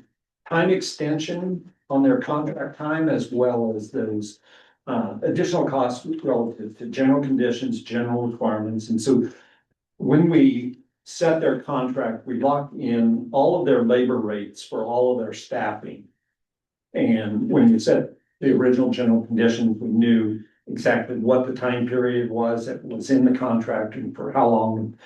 time extension on their contract time as well as those additional costs relative to general conditions, general requirements. And so when we set their contract, we lock in all of their labor rates for all of their staffing. And when you set the original general conditions, we knew exactly what the time period was that was in the contract and for how long.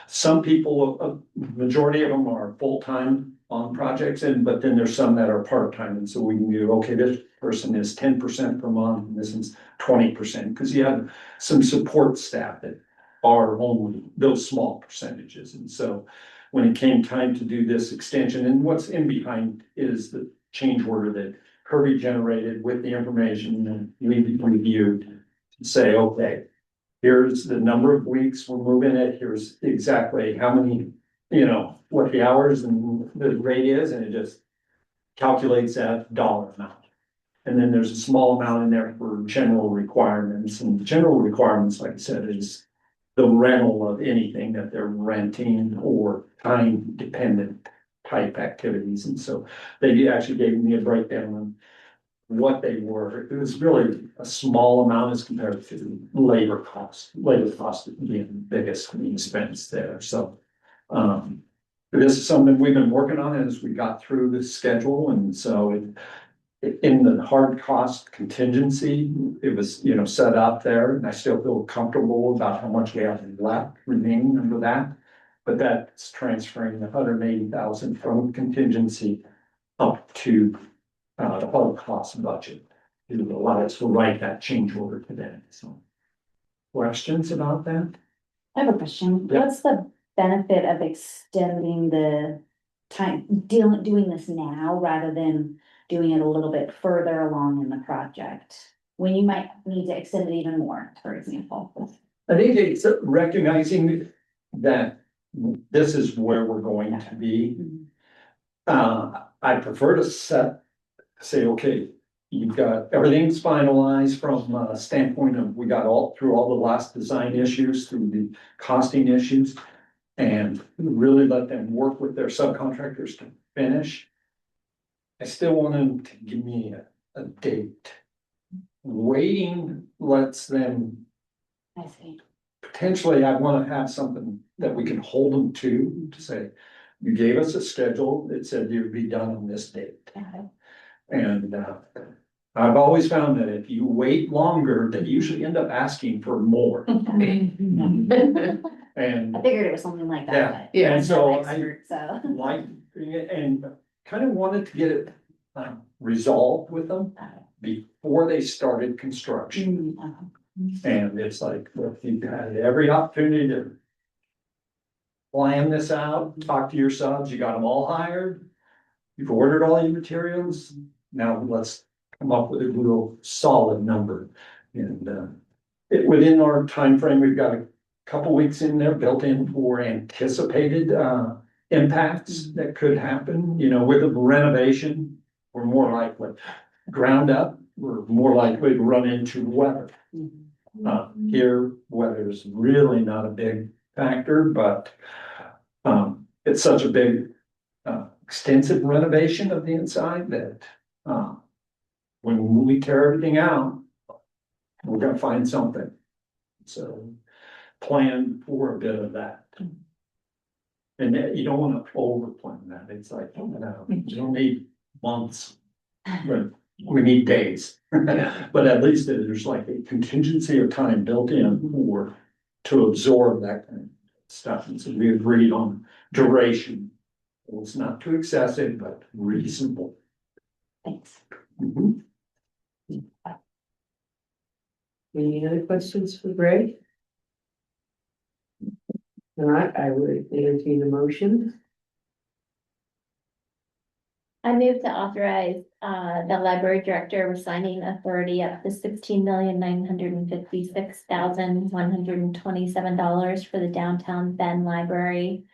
Some people, a majority of them are full-time on projects, but then there's some that are part-time. And so we knew, okay, this person is 10% per month and this is 20%, because you have some support staff that are only those small percentages. And so when it came time to do this extension, and what's in behind is the change order that Kirby generated with the information that we reviewed to say, okay, here's the number of weeks we're moving it, here's exactly how many, what the hours and the rate is, and it just calculates that dollar amount. And then there's a small amount in there for general requirements, and the general requirements, like I said, is the rental of anything that they're renting or time dependent type activities. And so they actually gave me a breakdown on what they were. It was really a small amount as compared to labor costs being the biggest expense there. So this is something we've been working on as we got through the schedule. And so in the hard cost contingency, it was, set up there, and I still feel comfortable about how much we have left remaining under that. But that's transferring the 180,000 from contingency up to the hard cost budget. It will allow us to write that change order today. So questions about that? I have a question. Yeah. What's the benefit of extending the time, doing this now rather than doing it a little bit further along in the project? When you might need to extend it even more, for example. I think it's recognizing that this is where we're going to be. I prefer to say, okay, you've got everything's finalized from a standpoint of we got through all the last design issues, through the costing issues, and really let them work with their subcontractors to finish. I still want them to give me a date. Waiting lets them, I see. potentially, I want to have something that we can hold them to say, you gave us a schedule, it said you'd be done on this date. Okay. And I've always found that if you wait longer, they usually end up asking for more. And I figured it was something like that. Yeah, but yeah, I'm and so not an expert, so. like, and kind of wanted to get it resolved with them before they started construction. And it's like, look, you've had every opportunity to plan this out, talk to your subs, you got them all hired. You've ordered all your materials, now let's come up with a real solid number. And within our time frame, we've got a couple weeks in there built in for anticipated impacts that could happen, with a renovation. We're more likely ground up, we're more likely to run into weather. Here, weather is really not a big factor, but it's such a big extensive renovation of the inside that when we tear everything out, we're gonna find something. So plan for a bit of that. And you don't wanna over plan that. It's like, you don't need months, but we need days. But at least there's like a contingency of time built in to absorb that kind of stuff. And so we agreed on duration. It was not too excessive, but reasonable. Thanks. Mhm. Any other questions for Greg? All right, I would entertain a motion. I move to authorize the library director with signing authority up to $16,956,127 for the downtown Bend Library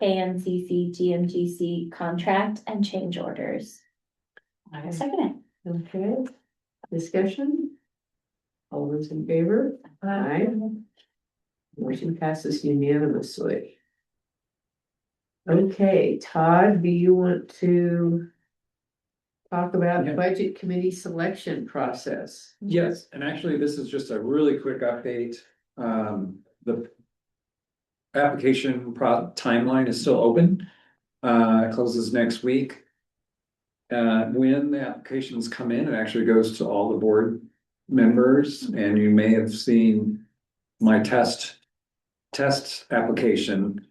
KNCC GMGC contract and change orders. I second it. Okay, discussion? All those in favor? Aye. Motion passes unanimously. Okay, Todd, do you want to talk about Yeah. budget committee selection process. Yes, and actually, this is just a really quick update. The application timeline is still open. It closes next week. When the applications come in, it actually goes to all the board members, and you may have seen my test application,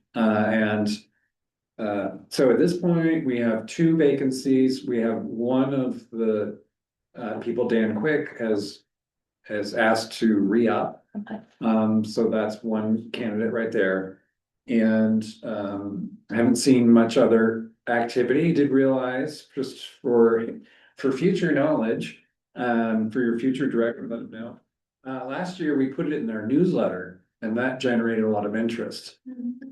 so at this point, we have 2 vacancies. We have one of the people, Dan Quick, has asked to re-up. Okay. So that's one candidate right there. And I haven't seen much other activity. Did realize, just for future knowledge, for your future director, let them know. Last year, we put it in our newsletter, and that generated a lot of interest.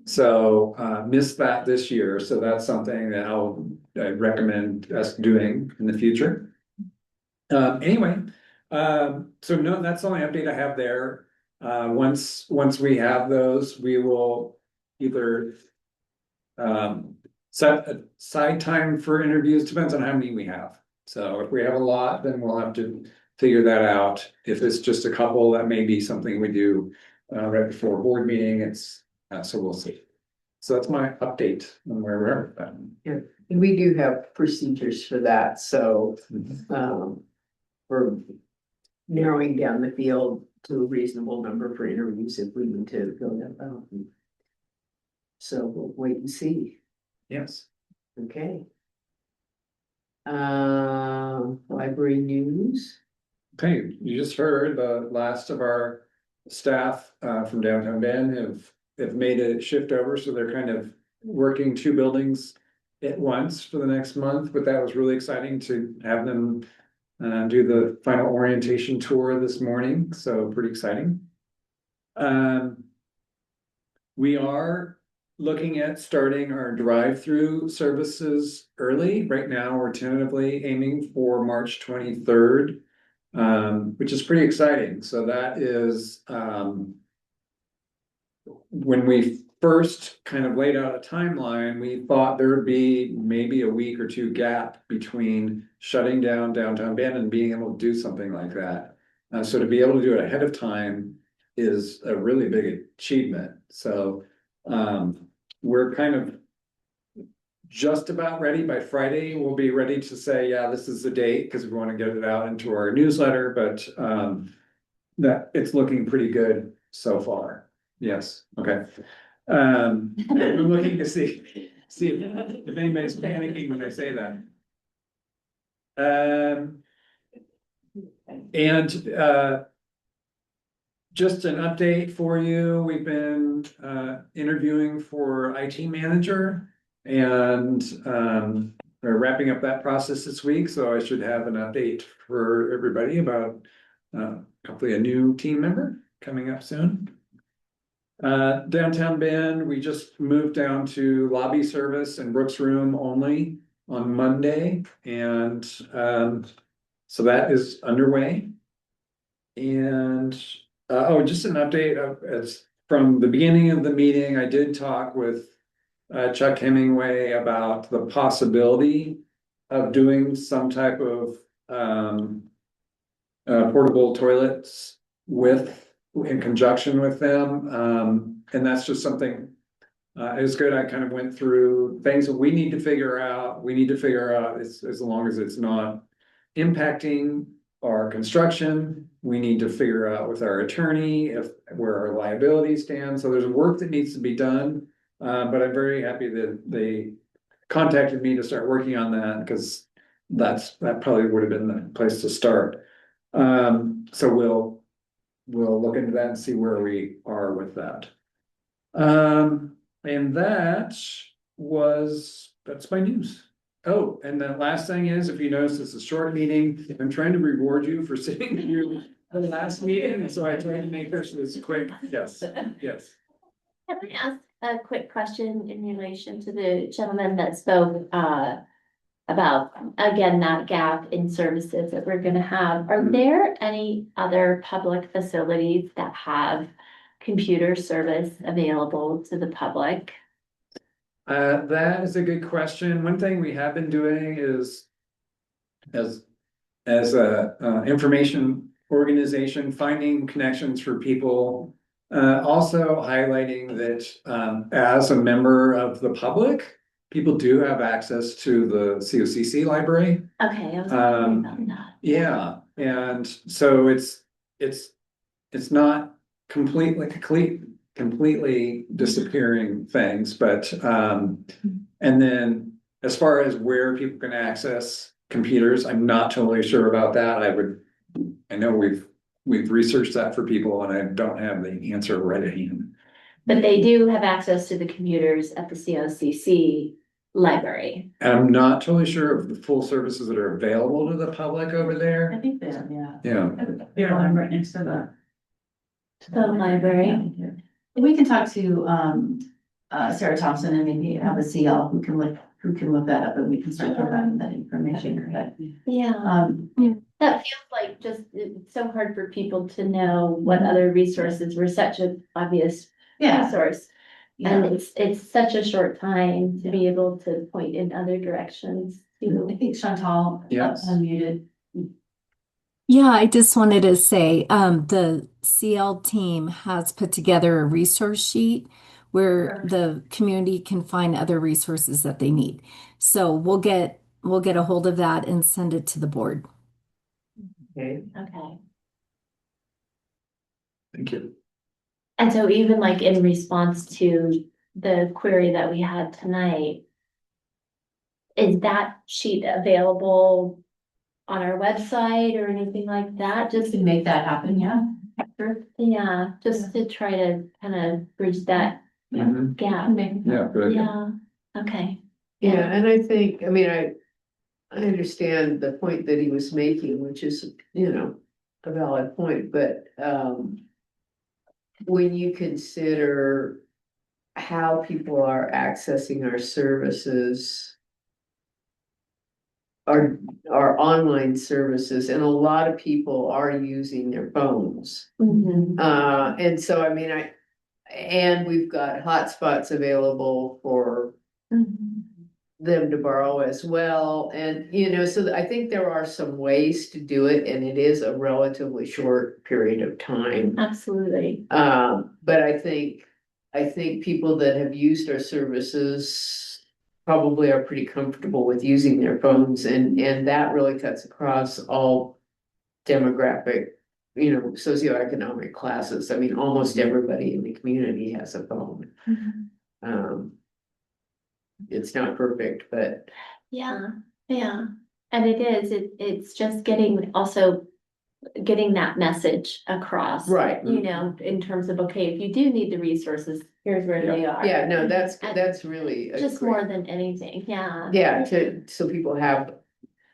So missed that this year, so that's something that I recommend us doing in the future. Anyway, so no, that's the only update I have there. Once we have those, we will either set aside time for interviews, depends on how many we have. So if we have a lot, then we'll have to figure that out. If it's just a couple, that may be something we do right before a board meeting. So we'll see. So that's my update on where we're at. And we do have procedures for that, so, we're narrowing down the field to a reasonable number for interviews if we need to go that route. So we'll wait and see. Yes. Okay. Library news. Okay, you just heard the last of our staff from downtown Bend have made a shift over, so they're kind of working 2 buildings at once for the next month, but that was really exciting to have them do the final orientation tour this morning, so pretty exciting. We are looking at starting our drive-through services early. Right now, we're tentatively aiming for March 23rd, which is pretty exciting. So that is when we first kind of laid out a timeline, we thought there would be maybe a week or 2 gap between shutting down downtown Bend and being able to do something like that. So to be able to do it ahead of time is a really big achievement. So we're kind of just about ready. By Friday, we'll be ready to say, yeah, this is the date, because we want to get it out into our newsletter, but that it's looking pretty good so far. Yes, okay. I'm looking to see if anybody's panicking when I say that. Just an update for you, we've been interviewing for IT manager, and we're wrapping up that process this week, so I should have an update for everybody about hopefully a new team member coming up soon. Downtown Bend, we just moved down to lobby service and Brooks room only on Monday, and so that is underway. And just an update as from the beginning of the meeting, I did talk with Chuck Hemingway about the possibility of doing some type of portable toilets in conjunction with them. And that's just something, it was good. I kind of went through things that we need to figure out. We need to figure out as long as it's not impacting our construction. We need to figure out with our attorney where our liability stands. So there's work that needs to be done. But I'm very happy that they contacted me to start working on that, because that probably would have been the place to start. So we'll look into that and see where we are with that. And that's my news. Oh, and the last thing is, if you notice, it's a short meeting. I'm trying to reward you for sitting here for the last meeting, so I tried to make this quick. Yes, yes. Can I ask a quick question in relation to the gentleman that spoke about, again, that gap in services that we're gonna have? Are there any other public facilities that have computer service available to the public? That is a good question. One thing we have been doing is as a information organization, finding connections for people. Also highlighting that as a member of the public, people do have access to the COCC library. Okay, I was wondering about that. Yeah, and so it's not completely disappearing things, but and then as far as where people can access computers, I'm not totally sure about that. I know we've researched that for people and I don't have the answer right at hand. But they do have access to the computers at the COCC library. And I'm not totally sure of the full services that are available to the public over I there. think they're, yeah. Yeah, They're right next to The library. We can talk to, Sarah Thompson and maybe have a CL who can look that up and we can start providing that information, but, Yeah, that feels like just, it's so hard for people to know what other resources were such an obvious yeah. resource. Yeah, And it's such a short time to be able to point in other directions. I think Chantal Yes. unmuted. Yeah, I just wanted to say, the CL team has put together a resource sheet where the community can find other resources that they need. So we'll get a hold of that and send it to the board. Okay. Okay. thank you. And so even like in response to the query that we had tonight, is that sheet available on our website or anything like that? Just To make that happen, yeah. Sure. yeah, just to try to kind of bridge that Mhm. gap. Yeah, good. Yeah, okay. Yeah, and I think, I mean, I understand the point that he was making, which is, a valid point, but, when you consider how people are accessing our services, our online services, and a lot of people are using their phones. Mhm. And so, I mean, and we've got hotspots available for Mhm. them to borrow as well. And, so I think there are some ways to do it, and it is a relatively short period of time. Absolutely. But I think people that have used our services probably are pretty comfortable with using their phones, and that really cuts across all demographic, socioeconomic classes. I mean, almost everybody in the community has a phone. Mhm. It's not perfect, but Yeah, yeah. And it's just getting that message across. Right. In terms of, okay, if you do need the resources, here's where they are. yeah, no, that's And really a just great- more than anything, yeah. Yeah, so people have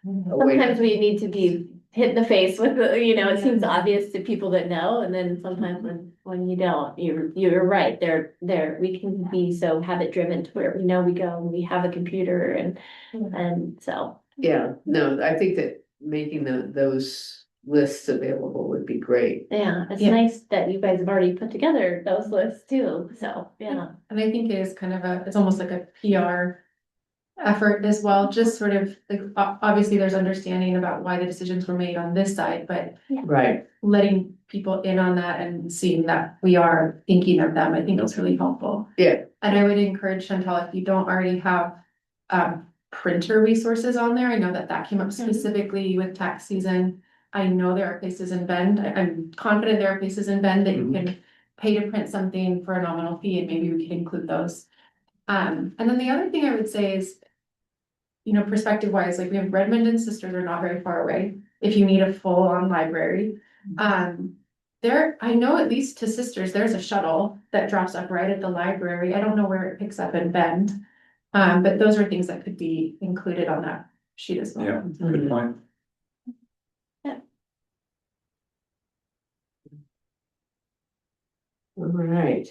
a way Sometimes we need to be hit in the face with, it seems obvious to people that know, and then sometimes when you don't, you're right, we can be so habit driven to where we know we go, and we have a computer and so. Yeah, no, I think that making those lists available would be great. Yeah, it's Yeah. nice that you guys have already put together those lists too, so, yeah. And I think it is kind of it's almost like a PR effort as well, just sort of like, obviously there's understanding about why the decisions were made on this side, but Right. letting people in on that and seeing that we are thinking of them, I think is really helpful. Yeah. And I would encourage Chantal, if you don't already have printer resources on there, I know that came up specifically with tax season. I know there are places in Bend, I'm confident there are places in Bend that you can pay to print something for a nominal fee, and maybe we can include those. And then the other thing I would say is, perspective wise, like we have Redmond and Sisters are not very far away. If you need a full on library, I know at least to Sisters, there's a shuttle that drops up right at the library. I don't know where it picks up in Bend. But those are things that could be included on that sheet as well. Yeah, good point. All right.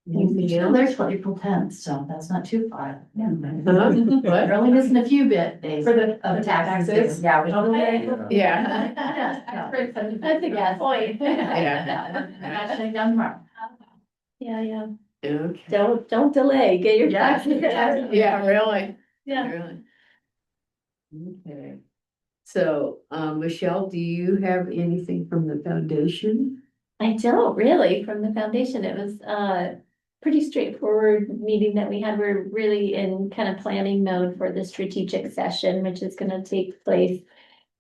Anything Well, else? there's for April 10th, so that's not too far. Yeah. What? We're only missing a few days. For the of taxes? taxes. Yeah. we don't- Yeah. That's a good point. Yeah. Actually, done tomorrow. Yeah. Okay. Don't delay, get your Yeah. taxes. Yeah, really. Yeah. Really. Okay. So, Michelle, do you have anything from the foundation? I don't really from the foundation. It was pretty straightforward meeting that we had. We're really in kind of planning mode for the strategic session, which is going to take place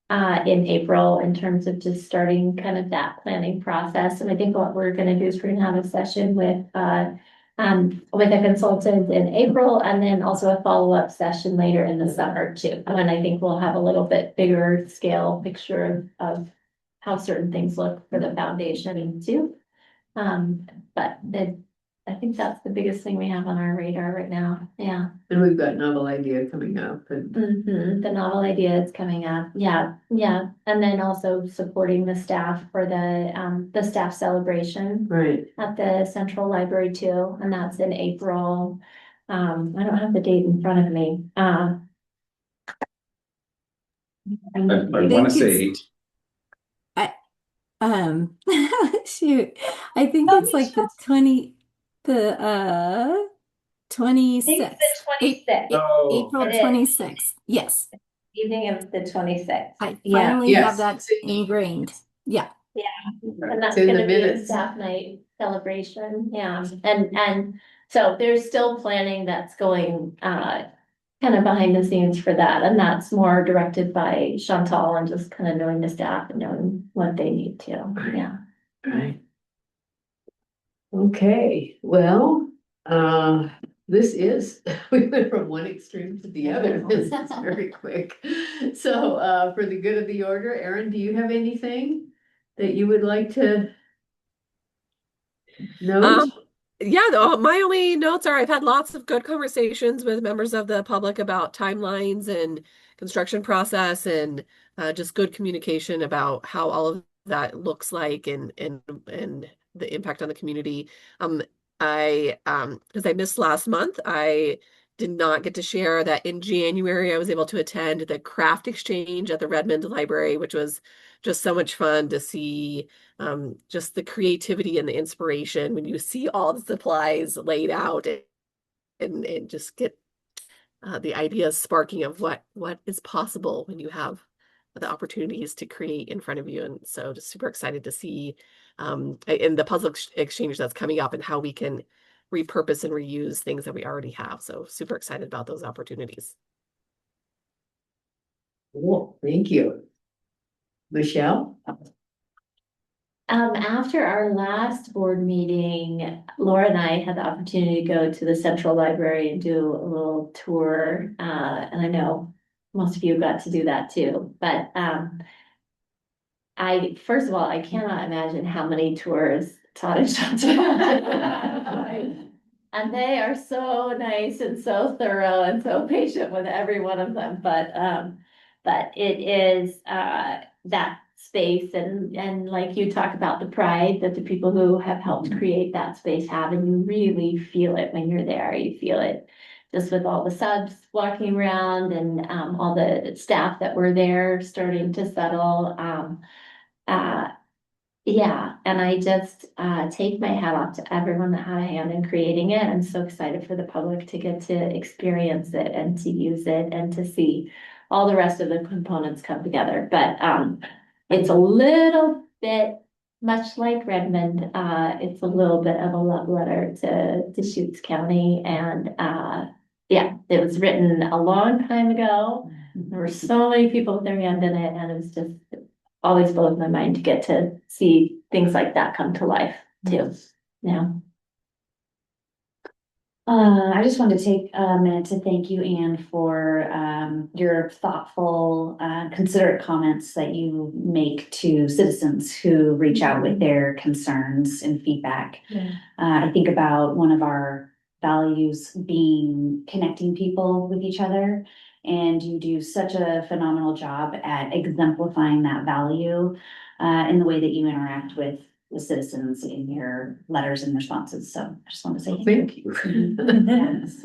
in April in terms of just starting kind of that planning process. And I think what we're going to do is we're going to have a session with a consultant in April, and then also a follow-up session later in the summer too. And I think we'll have a little bit bigger scale picture of how certain things look for the foundation too. But I think that's the biggest thing we have on our radar right now. Yeah. And we've got novel idea coming up and. The novel idea is coming up. Yeah, yeah. And then also supporting the staff for the staff celebration Right. at the Central Library too, and that's in April. I don't have the date in front of me. I think want to say it's- shoot, I think it's like the 26th. Oh, April It is. 26th. Yes. Evening of the 26th. I Yeah. finally Yes. have that ingrained. Yeah. And that's It's in the gonna be a minutes. staff night celebration, yeah, and so there's still planning that's going, kind of behind the scenes for that, and that's more directed by Chantal and just kind of knowing the staff and knowing what they need to, yeah. Right. Okay, well, this is, we went from one extreme to the other. This is very quick. So, for the good of the order, Erin, do you have anything that you would like to note? Yeah, my only notes are I've had lots of good conversations with members of the public about timelines and construction process and just good communication about how all of that looks like and the impact on the community. Because I missed last month, I did not get to share that in January I was able to attend the craft exchange at the Redmond Library, which was just so much fun to see just the creativity and the inspiration when you see all the supplies laid out and just get the ideas sparking of what is possible when you have the opportunities to create in front of you. And so just super excited to see in the puzzle exchange that's coming up and how we can repurpose and reuse things that we already have. So super excited about those opportunities. Cool, thank you. Michelle? After our last board meeting, Laura and I had the opportunity to go to the Central Library and do a little tour. And I know most of you got to do that too, but first of all, I cannot imagine how many tours Todd and Chantal. And they are so nice and so thorough and so patient with every one of them, but it is that space and like you talk about the pride that the people who have helped create that space have, and you really feel it when you're there. You feel it just with all the subs walking around and all the staff that were there starting to settle. Yeah, and I just take my hat off to everyone that had a hand in creating it. I'm so excited for the public to get to experience it and to use it and to see all the rest of the components come together. But it's a little bit much like Redmond. It's a little bit of a love letter to Deschutes County, and yeah, it was written a long time ago. There were so many people with their hand in it, and it was just always blows my mind to get to see things like that come to life too. Yeah. I just wanted to take a minute to thank you, Anne, for your thoughtful, considerate comments that you make to citizens who reach out with their concerns and feedback. Yeah. I think about one of our values being connecting people with each other, and you do such a phenomenal job at exemplifying that value in the way that you interact with citizens in your letters and responses. So I just want to say Thank you. Yes.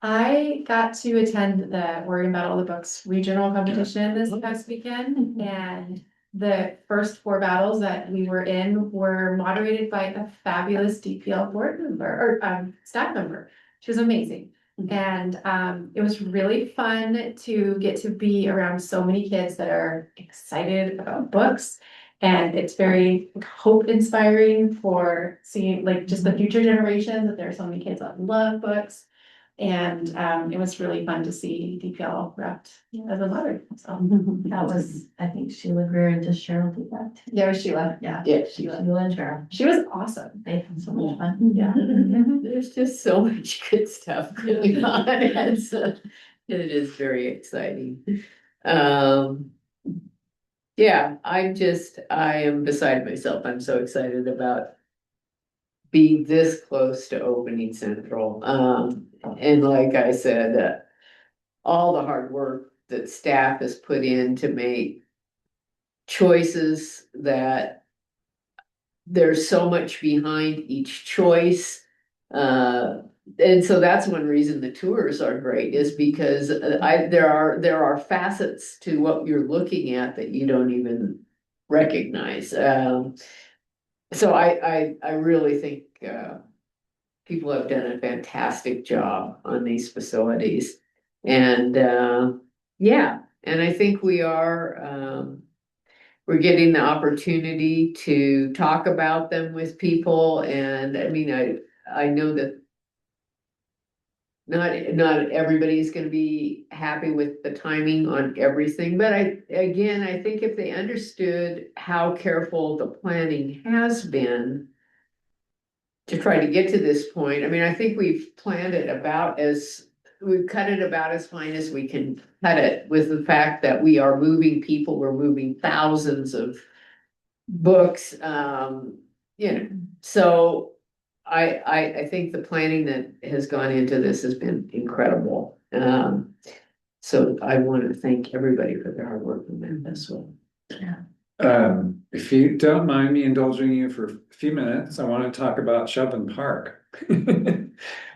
I got to attend the Oregon Battle of the Books regional competition this past weekend, and the first 4 battles that we were in were moderated by a fabulous DPL board member or staff member. She was amazing. And it was really fun to get to be around so many kids that are excited about books. And it's very hope inspiring for seeing like just the future generations, that there are so many kids that love books. And it was really fun to see DPL wrapped as a mother, so. That was, I think Sheila Greer and just Cheryl did that too. Yeah, it was Sheila, yeah. Yeah. Sheila and Cheryl. She was awesome. They had so much fun. Yeah. There's just so much good stuff going on. It is very exciting. Yeah, I am beside myself. I'm so excited about being this close to opening Central. And like I said, all the hard work that staff has put in to make choices that there's so much behind each choice. And so that's one reason the tours are great, is because there are facets to what you're looking at that you don't even recognize. So I really think people have done a fantastic job on these facilities. And yeah, and I think we're getting the opportunity to talk about them with people. And I mean, I know that not everybody is gonna be happy with the timing on everything, but I think if they understood how careful the planning has been to try to get to this point, I mean, I think we've cut it about as fine as we can cut it, with the fact that we are moving people, we're moving thousands of books, so I think the planning that has gone into this has been incredible. So I want to thank everybody for their hard work on that as well. If you don't mind me indulging you for a few minutes, I want to talk about Shevin Park.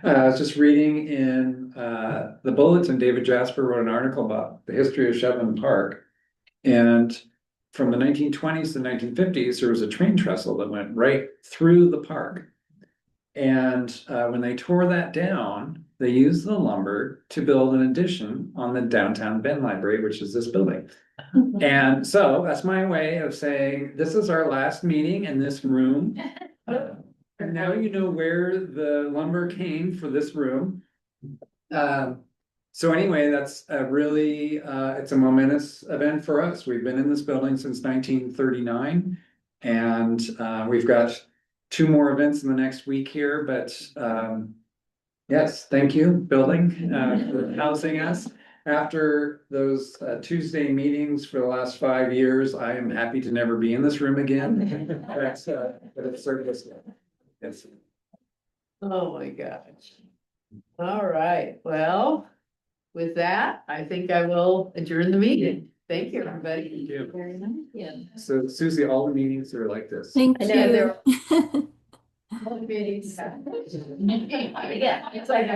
I was just reading in the Bulletin, David Jasper wrote an article about the history of Shevin Park. And from the 1920s to 1950s, there was a train trestle that went right through the park. And when they tore that down, they used the lumber to build an addition on the downtown Penn Library, which is this building. And so that's my way of saying, this is our last meeting in this room. And now you know where the lumber came for this room. So anyway, that's a really, it's a momentous event for us. We've been in this building since 1939. And we've got 2 more events in the next week here, but yes, thank you, building, for housing us. After those Tuesday meetings for the last 5 years, I am happy to never be in this room again. But it's served us. Yes. Oh my gosh. All right, well, with that, I think I will adjourn the meeting. Thank you, everybody. Thank you. Very nice, yeah. So Susie, all the meetings are like this. Thank I know you. they're- Yeah, it's like